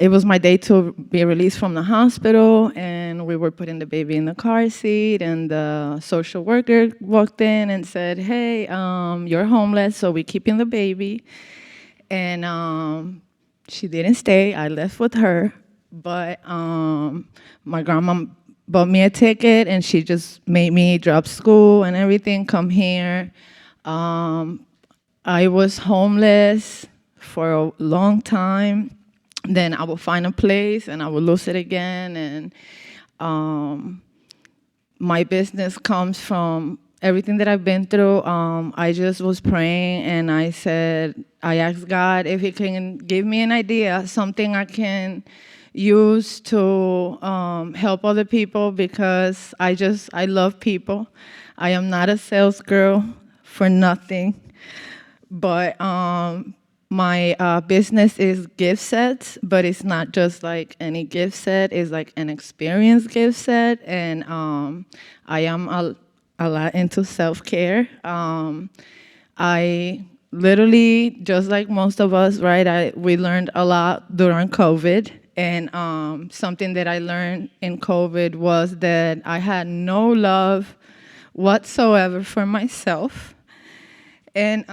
It was my day to be released from the hospital, and we were putting the baby in the car seat, and the social worker walked in and said, "Hey, you're homeless, so we're keeping the baby." And she didn't stay. I left with her, but my grandma bought me a ticket, and she just made me drop school and everything, come here. I was homeless for a long time. Then I would find a place, and I would lose it again. And my business comes from everything that I've been through. I just was praying, and I asked God if He can give me an idea, something I can use to help other people, because I love people. I am not a sales girl for nothing, but my business is gift sets, but it's not just like any gift set. It's like an experience gift set, and I am a lot into self-care. I literally, just like most of us, right, we learned a lot during COVID, and something that I learned in COVID was that I had no love whatsoever for myself. And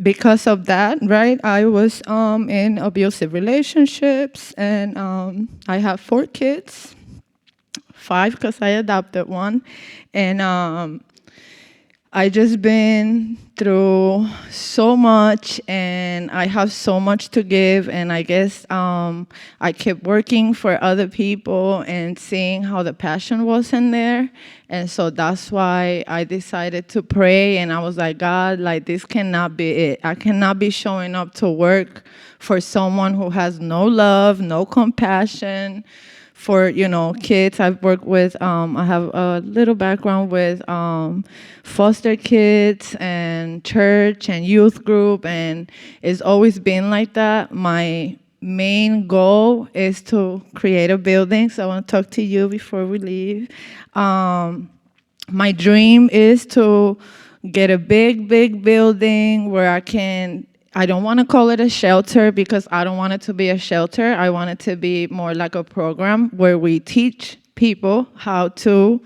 because of that, right, I was in abusive relationships, and I have 4 kids, 5 because I adopted one, and I just been through so much, and I have so much to give, and I guess I kept working for other people and seeing how the passion was in there, and so that's why I decided to pray, and I was like, God, like, this cannot be it. I cannot be showing up to work for someone who has no love, no compassion, for, kids. I've worked with, I have a little background with foster kids and church and youth group, and it's always been like that. My main goal is to create a building, so I want to talk to you before we leave. My dream is to get a big, big building where I don't want to call it a shelter, because I don't want it to be a shelter. I want it to be more like a program where we teach people how to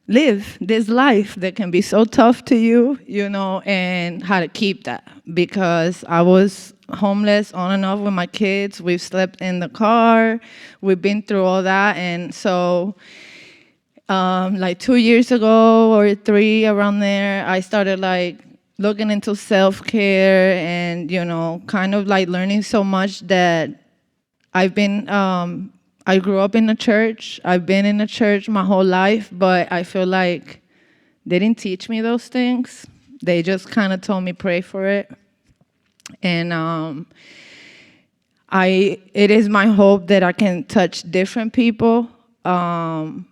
live this life that can be so tough to you, and how to keep that. Because I was homeless on and off with my kids. We've slept in the car. We've been through all that. And so like 2 years ago or 3, around there, I started like looking into self-care, and kind of like learning so much that I grew up in the church. I've been in the church my whole life, but I feel like they didn't teach me those things. They just kind of told me pray for it. And it is my hope that I can touch different people. I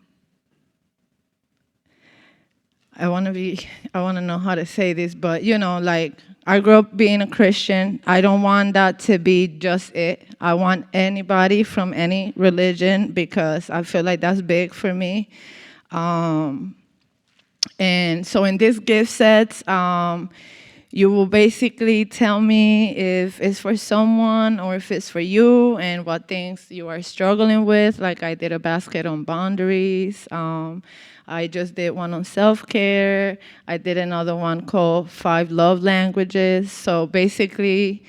want to know how to say this, but like I grew up being a Christian. I don't want that to be just it. I want anybody from any religion because I feel like that's big for me. And so in this gift sets, you will basically tell me if it's for someone or if it's for you and what things you are struggling with. Like I did a basket on boundaries. I just did one on self-care. I did another one called 5 Love Languages. So basically,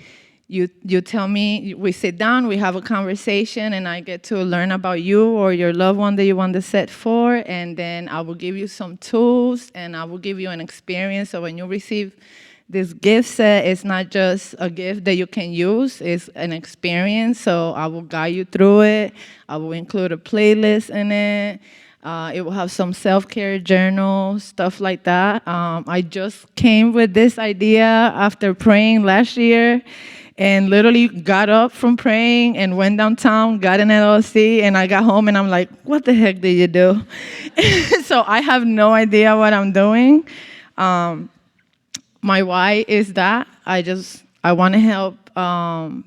you tell me, we sit down, we have a conversation, and I get to learn about you or your loved one that you want to set for, and then I will give you some tools, and I will give you an experience. So when you receive this gift set, it's not just a gift that you can use, it's an experience. So I will guide you through it. I will include a playlist in it. It will have some self-care journals, stuff like that. I just came with this idea after praying last year and literally got up from praying and went downtown, got an LLC, and I got home and I'm like, what the heck did you do? So I have no idea what I'm doing. My why is that I want to help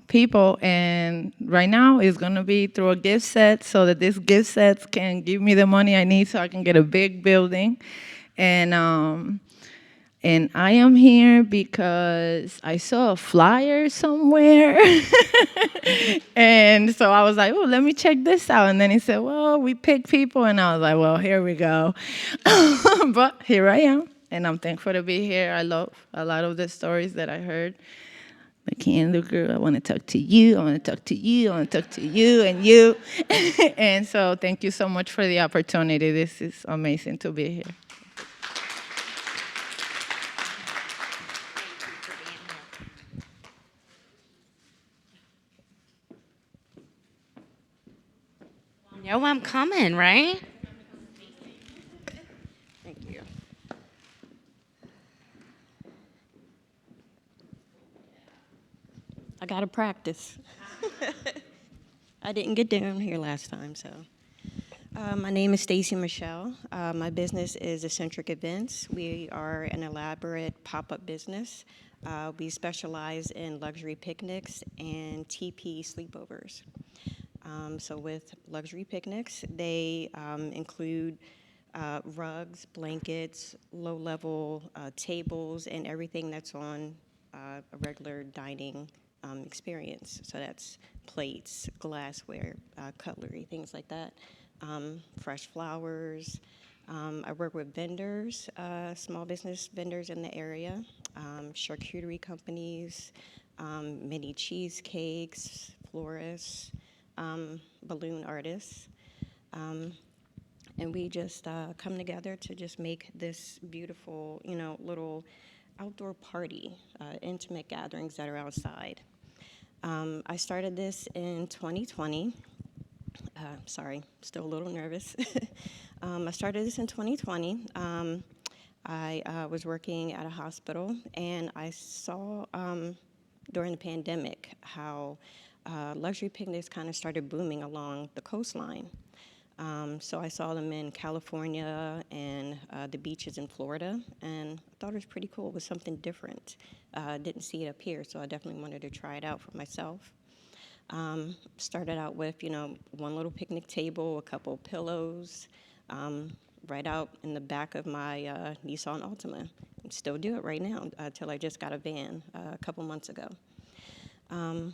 people, and right now it's going to be through a gift set so that this gift set can give me the money I need so I can get a big building. And I am here because I saw a flyer somewhere. And so I was like, oh, let me check this out. And then he said, well, we pick people. And I was like, well, here we go. But here I am. And I'm thankful to be here. I love a lot of the stories that I heard. The candle girl, I want to talk to you. I want to talk to you. I want to talk to you and you. And so thank you so much for the opportunity. This is amazing to be here. You know I'm coming, right? Thank you. I got to practice. I didn't get down here last time, so. My name is Stacy Michelle. My business is Eccentric Events. We are an elaborate pop-up business. We specialize in luxury picnics and TP sleepovers. So with luxury picnics, they include rugs, blankets, low-level tables, and everything that's on a regular dining experience. So that's plates, glassware, cutlery, things like that. Fresh flowers. I work with vendors, small business vendors in the area, charcuterie companies, mini cheesecakes, florists, balloon artists. And we just come together to just make this beautiful, little outdoor party, intimate gatherings that are outside. I started this in 2020. Sorry, still a little nervous. I started this in 2020. I was working at a hospital, and I saw during the pandemic how luxury picnics kind of started booming along the coastline. So I saw them in California and the beaches in Florida, and I thought it was pretty cool. It was something different. Didn't see it up here, so I definitely wanted to try it out for myself. Started out with, one little picnic table, a couple pillows, right out in the back of my Nissan Altima. And still do it right now until I just got a van a couple months ago. I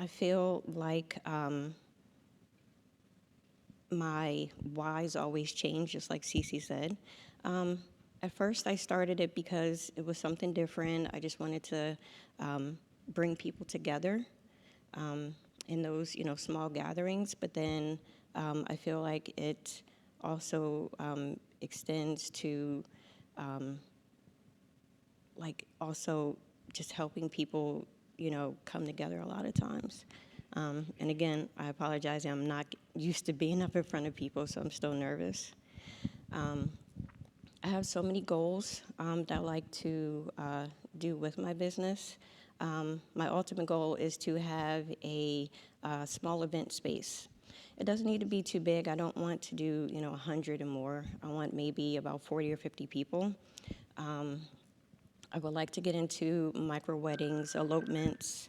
feel like my whys always change, just like Cece said. At first, I started it because it was something different. I just wanted to bring people together in those, small gatherings. But then I feel like it also extends to also just helping people, come together a lot of times. And again, I apologize. I'm not used to being up in front of people, so I'm still nervous. I have so many goals that I like to do with my business. My ultimate goal is to have a small event space. It doesn't need to be too big. I don't want to do 100 or more. I want maybe about 40 or 50 people. I would like to get into micro weddings, elopements.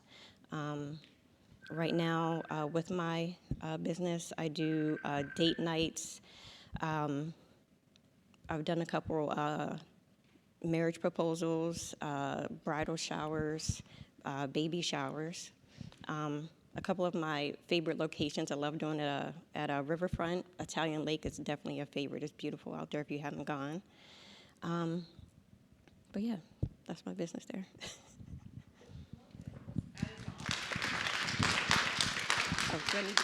Right now, with my business, I do date nights. I've done a couple marriage proposals, bridal showers, baby showers. A couple of my favorite locations, I love doing it at a riverfront. Italian Lake is definitely a favorite. It's beautiful out there if you haven't gone. But yeah, that's my business there. Oh, goodness.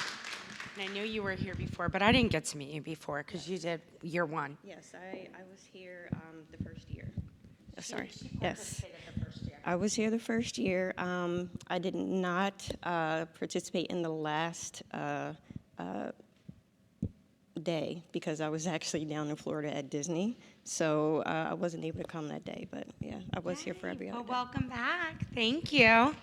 And I knew you were here before, but I didn't get to meet you before because you did year one. Yes, I was here the first year. Sorry. She Yes. participated the first year. I was here the first year. I did not participate in the last day because I was actually down in Florida at Disney. So I wasn't able to come that day, but yeah, I was here for every other Well, day. welcome back. Thank you.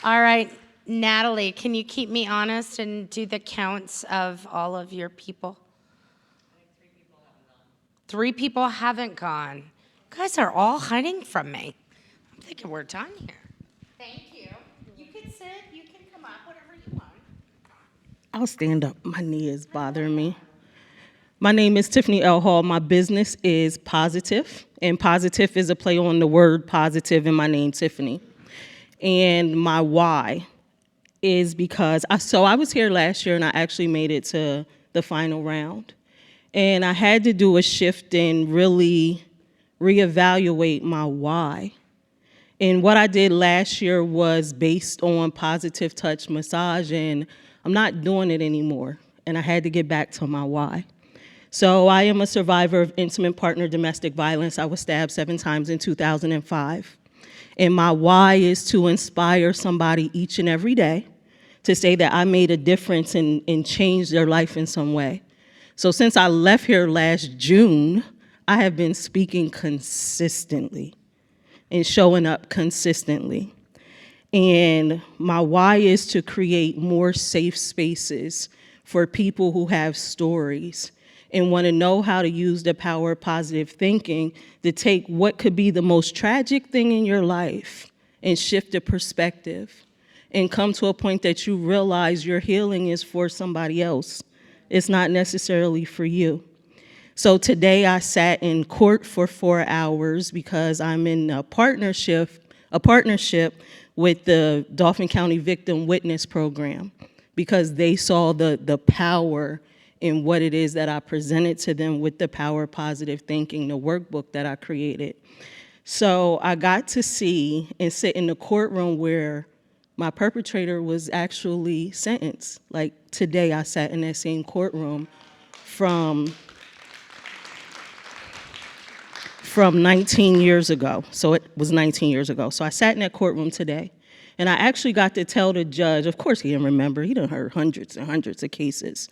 All right, Natalie, can you keep me honest and do the counts of all of your people? 3 people haven't gone. You guys are all hiding from me. I'm thinking we're done here. Thank you. You can sit, you can come up, whatever you want. I'll stand up. My knee is bothering me. My name is Tiffany L. Hall. My business is Positive, and Positive is a play on the word positive in my name, Tiffany. And my why is because I was here last year and I actually made it to the final round. And I had to do a shift and really reevaluate my why. And what I did last year was based on positive touch massage, and I'm not doing it anymore. And I had to get back to my why. So I am a survivor of intimate partner domestic violence. I was stabbed 7 times in 2005. And my why is to inspire somebody each and every day to say that I made a difference and changed their life in some way. So since I left here last June, I have been speaking consistently and showing up consistently. And my why is to create more safe spaces for people who have stories and want to know how to use the power of positive thinking to take what could be the most tragic thing in your life and shift the perspective and come to a point that you realize your healing is for somebody else. It's not necessarily for you. So today I sat in court for 4 hours because I'm in a partnership with the Dauphin County Victim Witness Program because they saw the power in what it is that I presented to them with the power of positive thinking, the workbook that I created. So I got to see and sit in the courtroom where my perpetrator was actually sentenced. Like today I sat in that same courtroom from 19 years ago. So it was 19 years ago. So I sat in that courtroom today. And I actually got to tell the judge, of course he didn't remember, he done heard hundreds and hundreds of cases.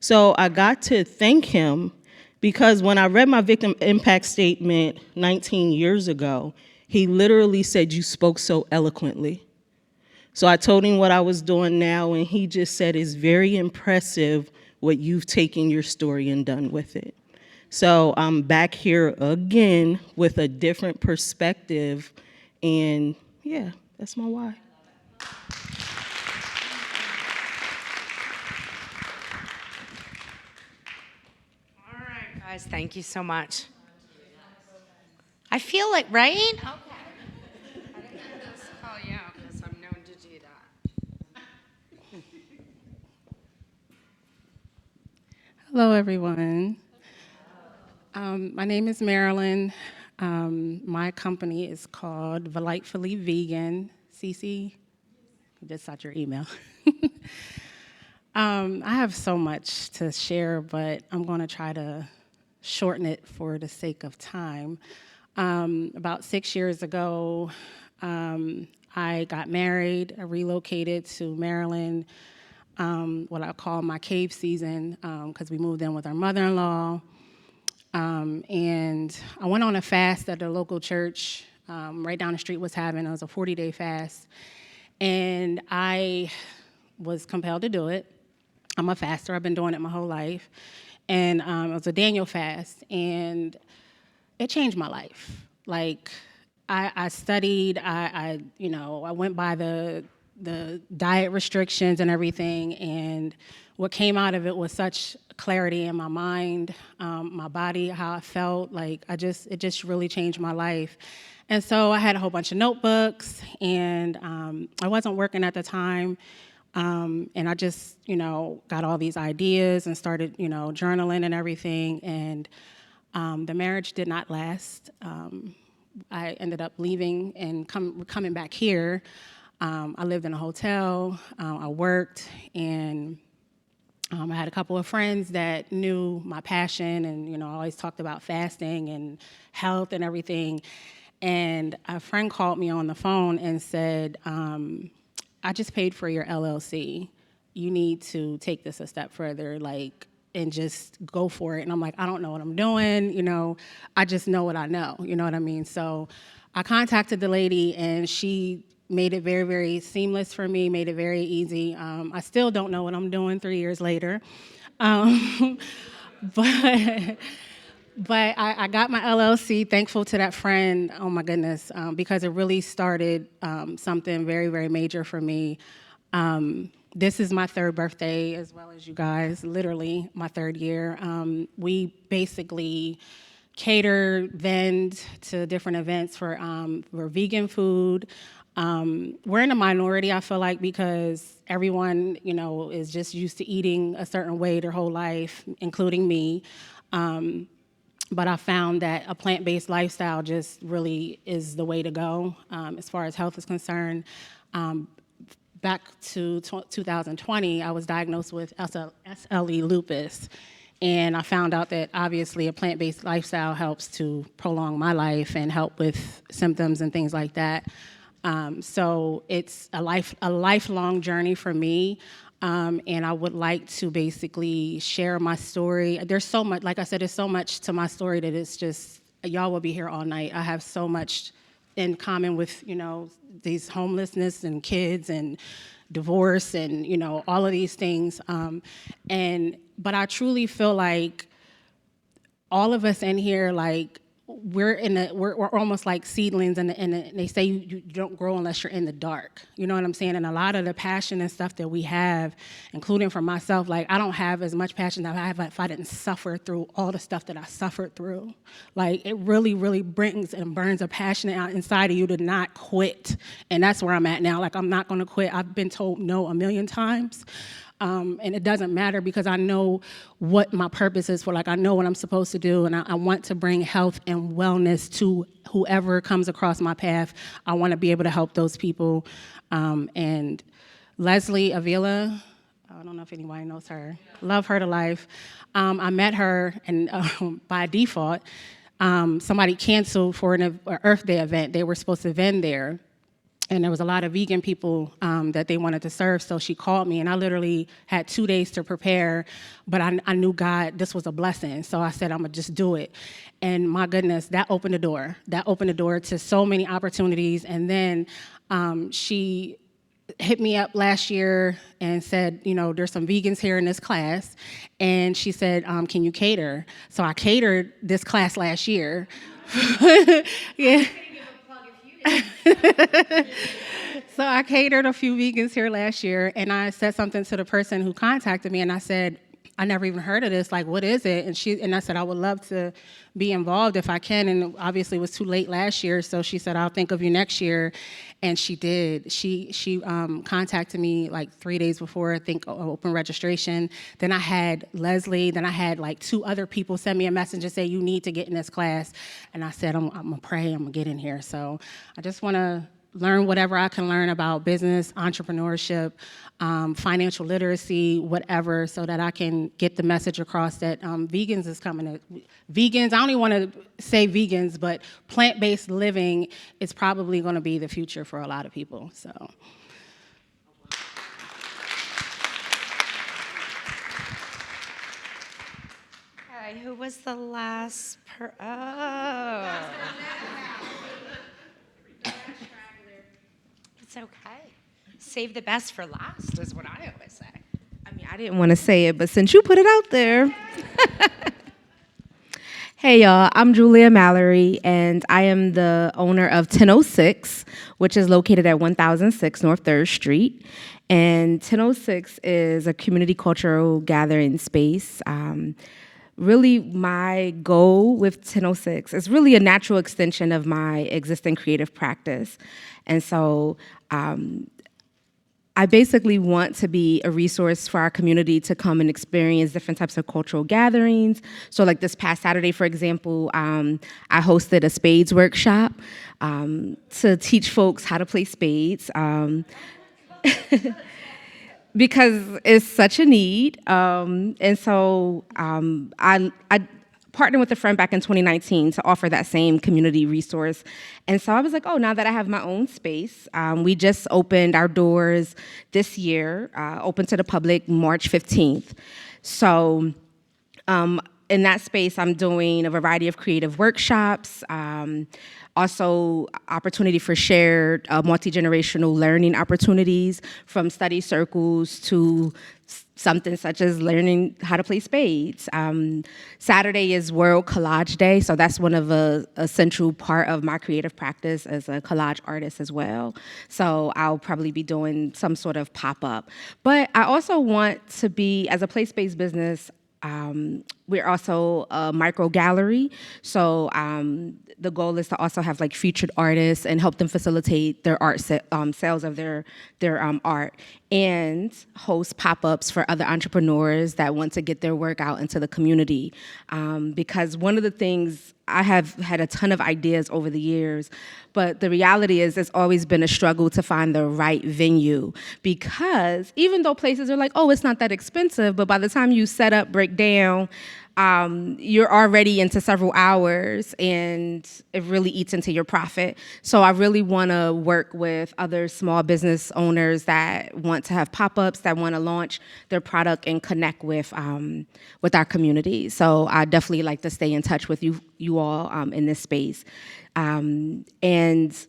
So I got to thank him because when I read my victim impact statement 19 years ago, he literally said, "You spoke so eloquently." So I told him what I was doing now, and he just said, "It's very impressive what you've taken your story and done with it." So I'm back here again with a different perspective, and yeah, that's my why. All right, guys, thank you so much. I feel it, right? Okay. I didn't just call you out because I'm known to do that. Hello, everyone. My name is Marilyn. My company is called Delightfully Vegan. Cece, just got your email. I have so much to share, but I'm going to try to shorten it for the sake of time. About 6 years ago, I got married. I relocated to Maryland. what I call my cave season, because we moved in with our mother-in-law. And I went on a fast that the local church right down the street was having. It was a 40-day fast. And I was compelled to do it. I'm a faster. I've been doing it my whole life. And it was a Daniel fast. And it changed my life. Like, I studied, I went by the diet restrictions and everything, and what came out of it was such clarity in my mind, my body, how I felt. Like, it just really changed my life. And so I had a whole bunch of notebooks, and I wasn't working at the time, and I just, got all these ideas and started, journaling and everything, and the marriage did not last. I ended up leaving and coming back here. I lived in a hotel, I worked, and I had a couple of friends that knew my passion, and I always talked about fasting and health and everything. And a friend called me on the phone and said, I just paid for your LLC. You need to take this a step further, and just go for it. And I'm like, I don't know what I'm doing, I just know what I know, you know what I mean? So I contacted the lady, and she made it very, very seamless for me, made it very easy. I still don't know what I'm doing 3 years later. But I got my LLC, thankful to that friend, oh my goodness, because it really started something very, very major for me. This is my third birthday, as well as you guys, literally my third year. We basically cater, vend to different events for vegan food. We're in a minority, I feel like, because everyone, is just used to eating a certain way their whole life, including me. But I found that a plant-based lifestyle just really is the way to go as far as health is concerned. Back to 2020, I was diagnosed with SLE lupus, and I found out that obviously a plant-based lifestyle helps to prolong my life and help with symptoms and things like that. So it's a lifelong journey for me, and I would like to basically share my story. There's so much, like I said, there's so much to my story that it's just, y'all will be here all night. I have so much in common with, these homelessness and kids and divorce and, all of these things. But I truly feel like all of us in here, we're almost like seedlings, and they say you don't grow unless you're in the dark. You know what I'm saying? And a lot of the passion and stuff that we have, including for myself, I don't have as much passion that I have if I didn't suffer through all the stuff that I suffered through. It really, really brings and burns a passion out inside of you to not quit. And that's where I'm at now. I'm not gonna quit. I've been told no a million times. And it doesn't matter because I know what my purpose is for. I know what I'm supposed to do, and I want to bring health and wellness to whoever comes across my path. I want to be able to help those people. And Leslie Avila, I don't know if anybody knows her. Love her to life. I met her, and by default, somebody canceled for an Earth Day event. They were supposed to vend there. And there was a lot of vegan people that they wanted to serve, so she called me, and I literally had 2 days to prepare, but I knew God, this was a blessing, so I said, I'm gonna just do it. And my goodness, that opened the door. That opened the door to so many opportunities, and then she hit me up last year and said, there's some vegans here in this class, and she said, can you cater? So I catered this class last year. Yeah. So I catered a few vegans here last year, and I said something to the person who contacted me, and I said, I never even heard of this, what is it? And I said, I would love to be involved if I can, and obviously it was too late last year, so she said, I'll think of you next year, and she did. She contacted me 3 days before, I think, open registration. Then I had Leslie, then I had 2 other people send me a message and say, you need to get in this class, and I said, I'm gonna pray, I'm gonna get in here. So I just wanna learn whatever I can learn about business, entrepreneurship, financial literacy, whatever, so that I can get the message across that vegans is coming. Vegans, I don't even want to say vegans, but plant-based living is probably going to be the future for a lot of people. So. Who was the last Oh. It's okay. Save the best for last is what I always say. I mean, I didn't want to say it, but since you put it out there. Hey, y'all, I'm Julia Mallory, and I am the owner of 1006, which is located at 1006 North 3rd Street. And 1006 is a community cultural gathering space. Really, my goal with 1006 is really a natural extension of my existing creative practice. And so I basically want to be a resource for our community to come and experience different types of cultural gatherings. So like this past Saturday, for example, I hosted a spades workshop to teach folks how to play spades. Because it's such a need. And so I partnered with a friend back in 2019 to offer that same community resource. And so I was like, oh, now that I have my own space, we just opened our doors this year, open to the public March 15th. So in that space, I'm doing a variety of creative workshops, also opportunity for shared multi-generational learning opportunities, from study circles to something such as learning how to play spades. Saturday is World Collage Day, so that's one of a central part of my creative practice as a collage artist as well. So I'll probably be doing some sort of pop-up. But I also want to be, as a place-based business, we're also a micro gallery, so the goal is to also have like featured artists and help them facilitate their art sales of their art, and host pop-ups for other entrepreneurs that want to get their work out into the community. Because one of the things, I have had a ton of ideas over the years, but the reality is it's always been a struggle to find the right venue, because even though places are like, oh, it's not that expensive, but by the time you set up, break down, you're already into several hours, and it really eats into your profit. So I really want to work with other small business owners that want to have pop-ups, that want to launch their product and connect with our community. So I definitely like to stay in touch with you all in this space. And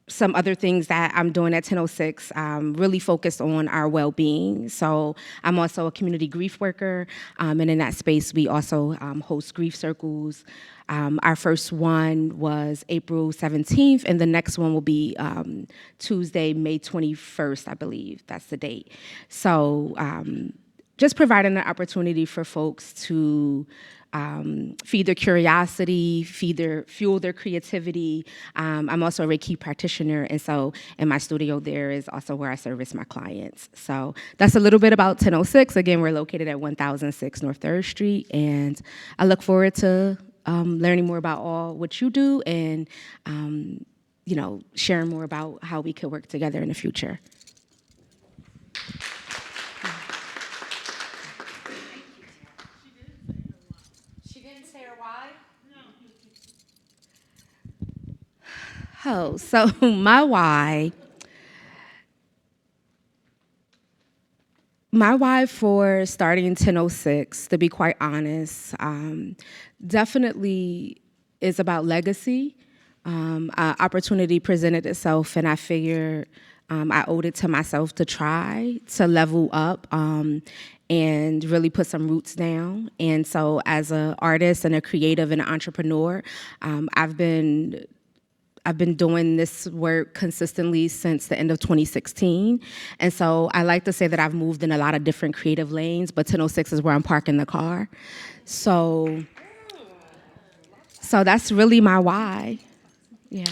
some other things that I'm doing at 1006, really focused on our well-being. So I'm also a community grief worker, and in that space, we also host grief circles. Our first one was April 17th, and the next one will be Tuesday, May 21st, I believe. That's the date. So just providing an opportunity for folks to feed their curiosity, fuel their creativity. I'm also a Reiki practitioner, and so in my studio there is also where I service my clients. So that's a little bit about 1006. Again, we're located at 1006 North 3rd Street, and I look forward to learning more about all what you do, and sharing more about how we could work together in the future. Oh, so my why for starting 1006, to be quite honest, definitely is about legacy. Opportunity presented itself, and I figured I owed it to myself to try to level up and really put some roots down. And so as an artist and a creative and an entrepreneur, I've been doing this work consistently since the end of 2016. And so I like to say that I've moved in a lot of different creative lanes, but 1006 is where I'm parking the car. So that's really my why. Yeah.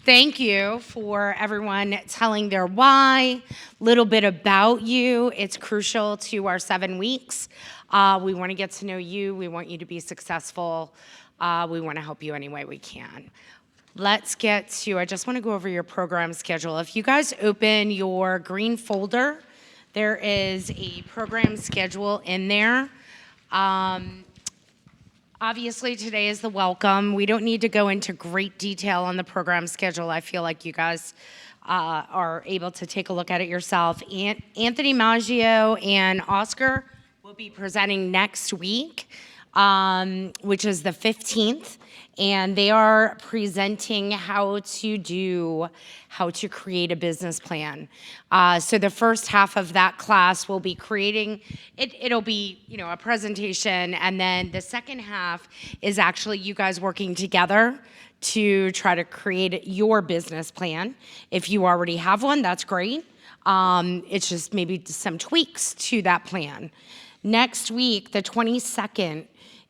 Thank you for everyone telling their why, little bit about you. It's crucial to our 7 weeks. We want to get to know you. We want you to be successful. We want to help you any way we can. Let's get to, I just want to go over your program schedule. If you guys open your green folder There is a program schedule in there. Obviously, today is the welcome. We don't need to go into great detail on the program schedule. I feel like you guys are able to take a look at it yourself. Anthony Maggio and Oscar will be presenting next week, which is the 15th, and they are presenting how to create a business plan. So the first half of that class will be creating, it'll be, a presentation, and then the second half is actually you guys working together to try to create your business plan. If you already have one, that's great. It's just maybe some tweaks to that plan. Next week, the 22nd,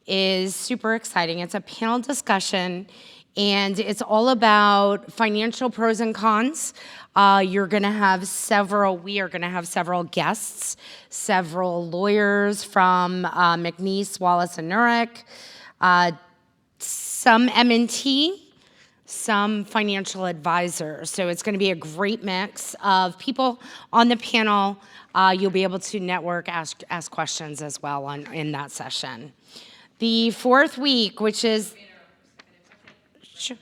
is super exciting. It's a panel discussion, and it's all about financial pros and cons. We are gonna have several guests, several lawyers from McNeese, Wallace, and Nurek, some M&T, some financial advisors. So it's gonna be a great mix of people on the panel. You'll be able to network, ask questions as well in that session. The fourth week, which is... Sure.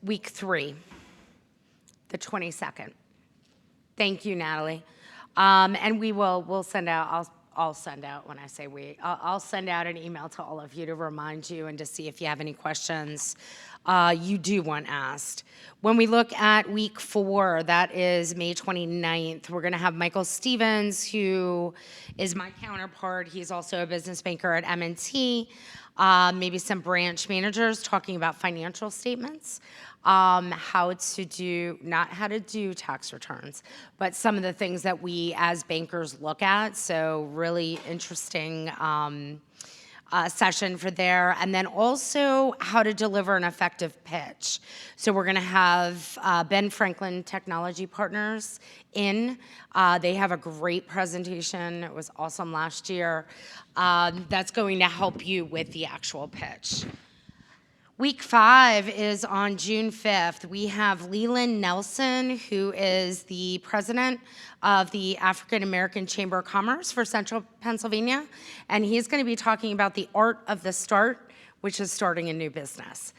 Week 3, the 22nd. Thank you, Natalie. And we'll send out, I'll send out, when I say we, I'll send out an email to all of you to remind you and to see if you have any questions you do want asked. When we look at week 4, that is May 29th, we're gonna have Michael Stevens, who is my counterpart. He's also a business banker at M&T. Maybe some branch managers talking about financial statements. How to do, not how to do tax returns, but some of the things that we as bankers look at. So really interesting session for there. And then also how to deliver an effective pitch. So we're gonna have Ben Franklin Technology Partners in. They have a great presentation. It was awesome last year. That's going to help you with the actual pitch. Week 5 is on June 5th. We have Leland Nelson, who is the president of the African American Chamber of Commerce for Central Pennsylvania, and he's going to be talking about the art of the start, which is starting a new business.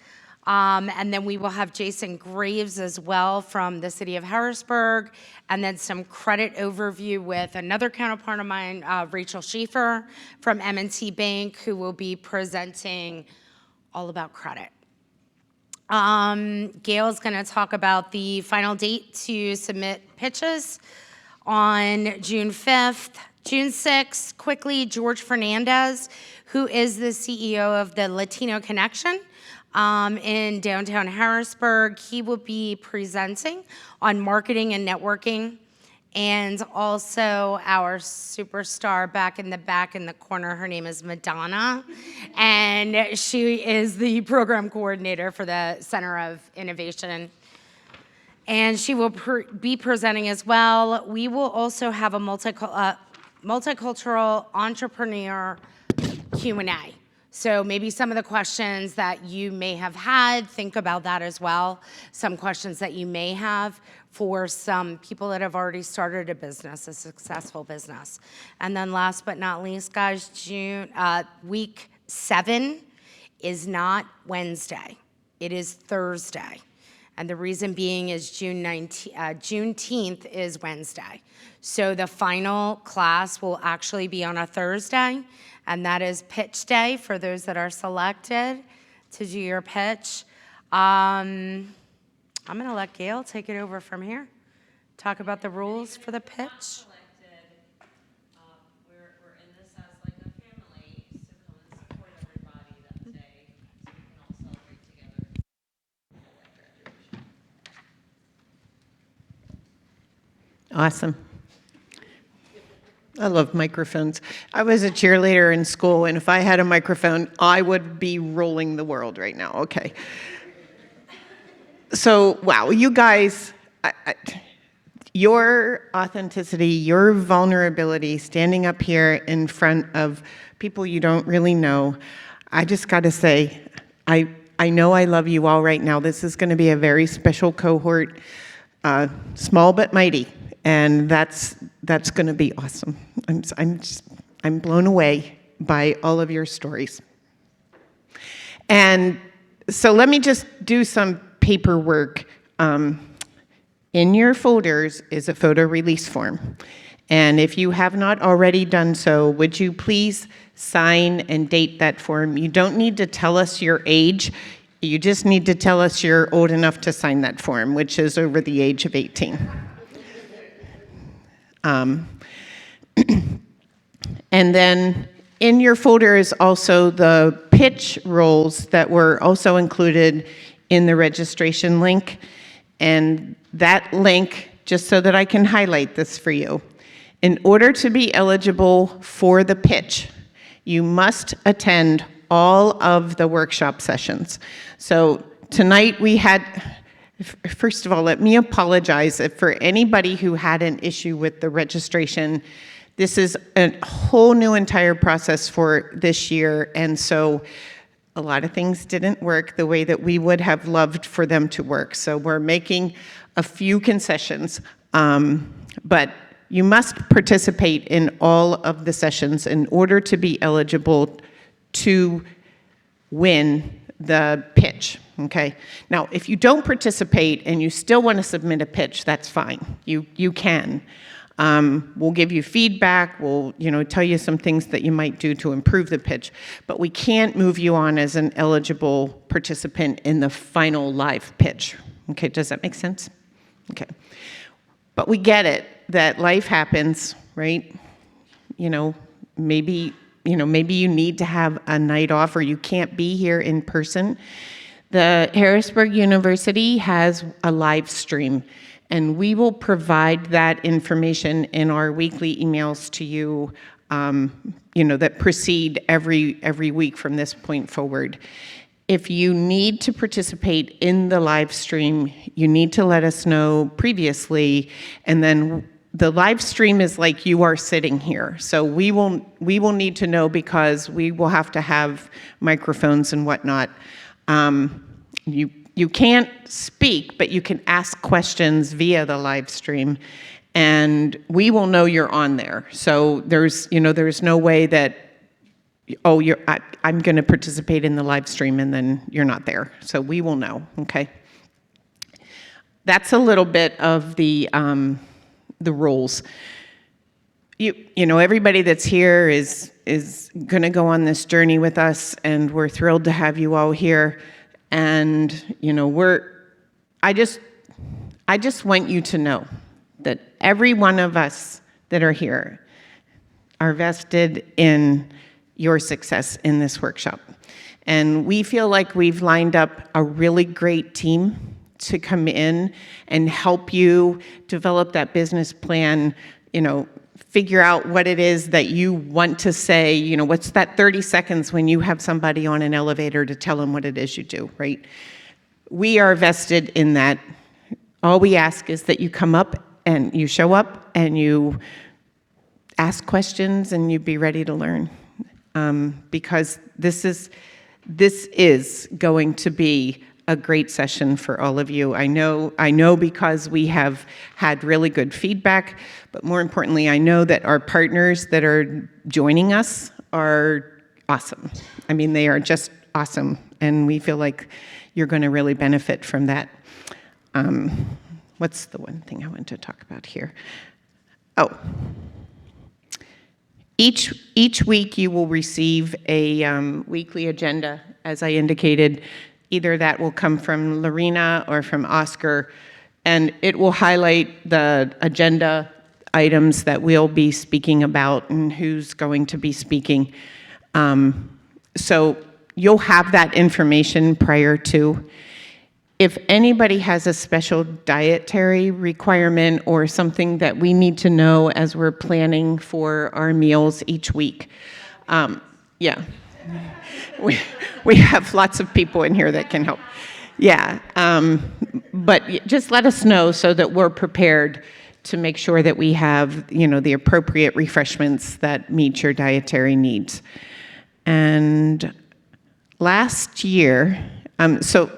And then we will have Jason Graves as well from the city of Harrisburg, and then some credit overview with another counterpart of mine, Rachel Schaefer from M&T Bank, who will be presenting all about credit. Gail's gonna talk about the final date to submit pitches on June 5th. June 6th, quickly, George Fernandez, who is the CEO of the Latino Connection in downtown Harrisburg. He will be presenting on marketing and networking. And also our superstar back in the corner, her name is Madonna, and she is the program coordinator for the Center of Innovation. And she will be presenting as well. We will also have a multicultural entrepreneur Q&A. So maybe some of the questions that you may have had, think about that as well. Some questions that you may have for some people that have already started a business, a successful business. And then last but not least, guys, week 7 is not Wednesday. It is Thursday. And the reason being is Juneteenth is Wednesday. So the final class will actually be on a Thursday, and that is pitch day for those that are selected to do your pitch. I'm gonna let Gail take it over from here. talk about the rules for the pitch? We're in this as like a family, so come and support everybody that day so we can all celebrate together. Awesome. I love microphones. I was a cheerleader in school, and if I had a microphone, I would be rolling the world right now. Okay. So, wow, you guys, your authenticity, your vulnerability, standing up here in front of people you don't really know, I just got to say, I know I love you all right now. This is going to be a very special cohort, small but mighty, and that's going to be awesome. I'm blown away by all of your stories. And so let me just do some paperwork. In your folders is a photo release form. And if you have not already done so, would you please sign and date that form? You don't need to tell us your age. You just need to tell us you're old enough to sign that form, which is over the age of 18. And then in your folder is also the pitch roles that were also included in the registration link. And that link, just so that I can highlight this for you, in order to be eligible for the pitch, you must attend all of the workshop sessions. So tonight we had, first of all, let me apologize for anybody who had an issue with the registration. This is a whole new entire process for this year, and so a lot of things didn't work the way that we would have loved for them to work. So we're making a few concessions, but you must participate in all of the sessions in order to be eligible to win the pitch, okay? Now, if you don't participate and you still want to submit a pitch, that's fine. You can. We'll give you feedback. We'll, tell you some things that you might do to improve the pitch, but we can't move you on as an eligible participant in the final live pitch. Okay, does that make sense? Okay. But we get it that life happens, right? Maybe you need to have a night off or you can't be here in person. The Harrisburg University has a live stream, and we will provide that information in our weekly emails to you, that proceed every week from this point forward. If you need to participate in the live stream, you need to let us know previously, and then the live stream is like you are sitting here. So we will need to know because we will have to have microphones and whatnot. You can't speak, but you can ask questions via the live stream, and we will know you're on there. So there's no way that, I'm going to participate in the live stream and then you're not there. So we will know, okay? That's a little bit of the rules. Everybody that's here is going to go on this journey with us, and we're thrilled to have you all here. And I just want you to know that every one of us that are here are vested in your success in this workshop. And we feel like we've lined up a really great team to come in and help you develop that business plan, figure out what it is that you want to say, what's that 30 seconds when you have somebody on an elevator to tell them what it is you do, right? We are vested in that. All we ask is that you come up and you show up and you ask questions and you be ready to learn. Because this is going to be a great session for all of you. I know because we have had really good feedback, but more importantly, I know that our partners that are joining us are awesome. I mean, they are just awesome, and we feel like you're going to really benefit from that. What's the one thing I want to talk about here? Oh. Each week you will receive a weekly agenda, as I indicated. Either that will come from Lorena or from Oscar. And it will highlight the agenda items that we'll be speaking about and who's going to be speaking. So you'll have that information prior to. If anybody has a special dietary requirement or something that we need to know as we're planning for our meals each week, yeah, we have lots of people in here that can help. Yeah, but just let us know so that we're prepared to make sure that we have, the appropriate refreshments that meet your dietary needs. And last year, so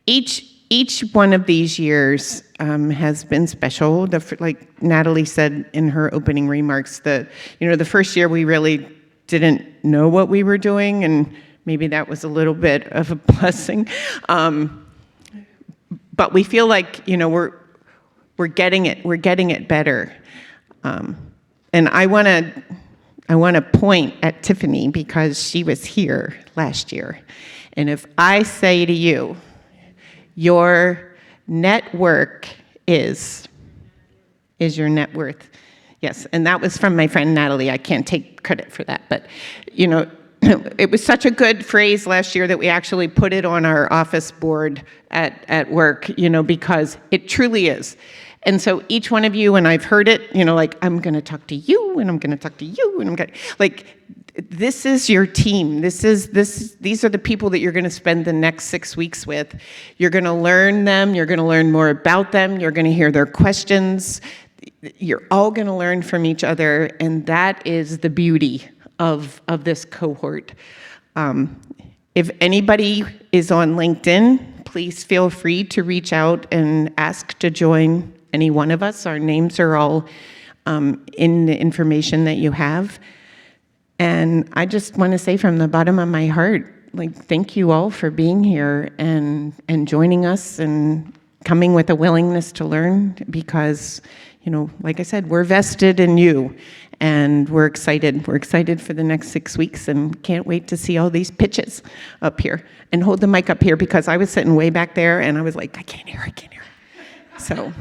each one of these years has been special. Like Natalie said in her opening remarks, the first year we really didn't know what we were doing, and maybe that was a little bit of a blessing. But we feel like we're getting it better. And I want to point at Tiffany because she was here last year. And if I say to you, your network is your net worth. Yes, and that was from my friend Natalie. I can't take credit for that, but it was such a good phrase last year that we actually put it on our office board at work, because it truly is. And so each one of you, and I've heard it, like, I'm going to talk to you, and I'm going to talk to you, and I'm going to, like, this is your team. These are the people that you're going to spend the next 6 weeks with. You're going to learn them. You're going to learn more about them. You're going to hear their questions. You're all going to learn from each other, and that is the beauty of this cohort. If anybody is on LinkedIn, please feel free to reach out and ask to join any one of us. Our names are all in the information that you have. And I just want to say from the bottom of my heart, like, thank you all for being here and joining us and coming with a willingness to learn, because, like I said, we're vested in you, and we're excited. We're excited for the next 6 weeks and can't wait to see all these pitches up here. And hold the mic up here, because I was sitting way back there and I was like, I can't hear. So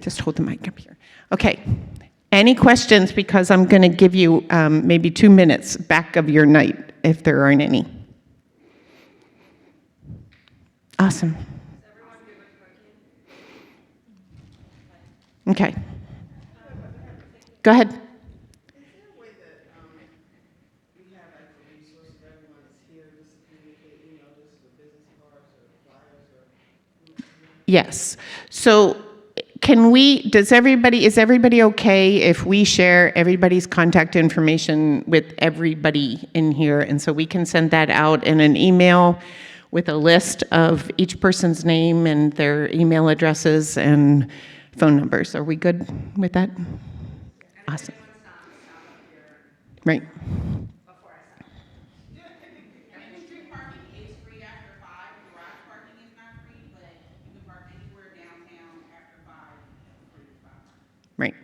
just hold the mic up here. Okay. Any questions? Because I'm going to give you maybe 2 minutes back of your night if there aren't any. Awesome. Okay. Go ahead. Yes. So is everybody okay if we share everybody's contact information with everybody in here? And so we can send that out in an email with a list of each person's name and their email addresses and phone numbers. Are we good with that? Awesome. Right. Right.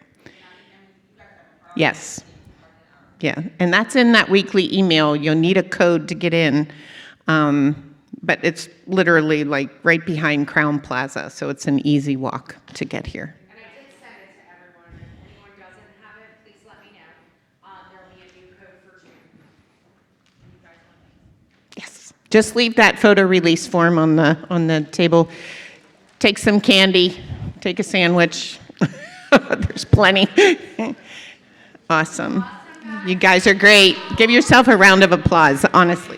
Yes. Yeah, and that's in that weekly email. You'll need a code to get in, but it's literally like right behind Crown Plaza, so it's an easy walk to get here. And I did send it to everyone. If anyone doesn't have it, please let me know. There'll be a new code for June. You guys want it? Yes. Just leave that photo release form on the table. Take some candy. Take a sandwich. There's plenty. Awesome. You guys are great. Give yourself a round of applause, honestly.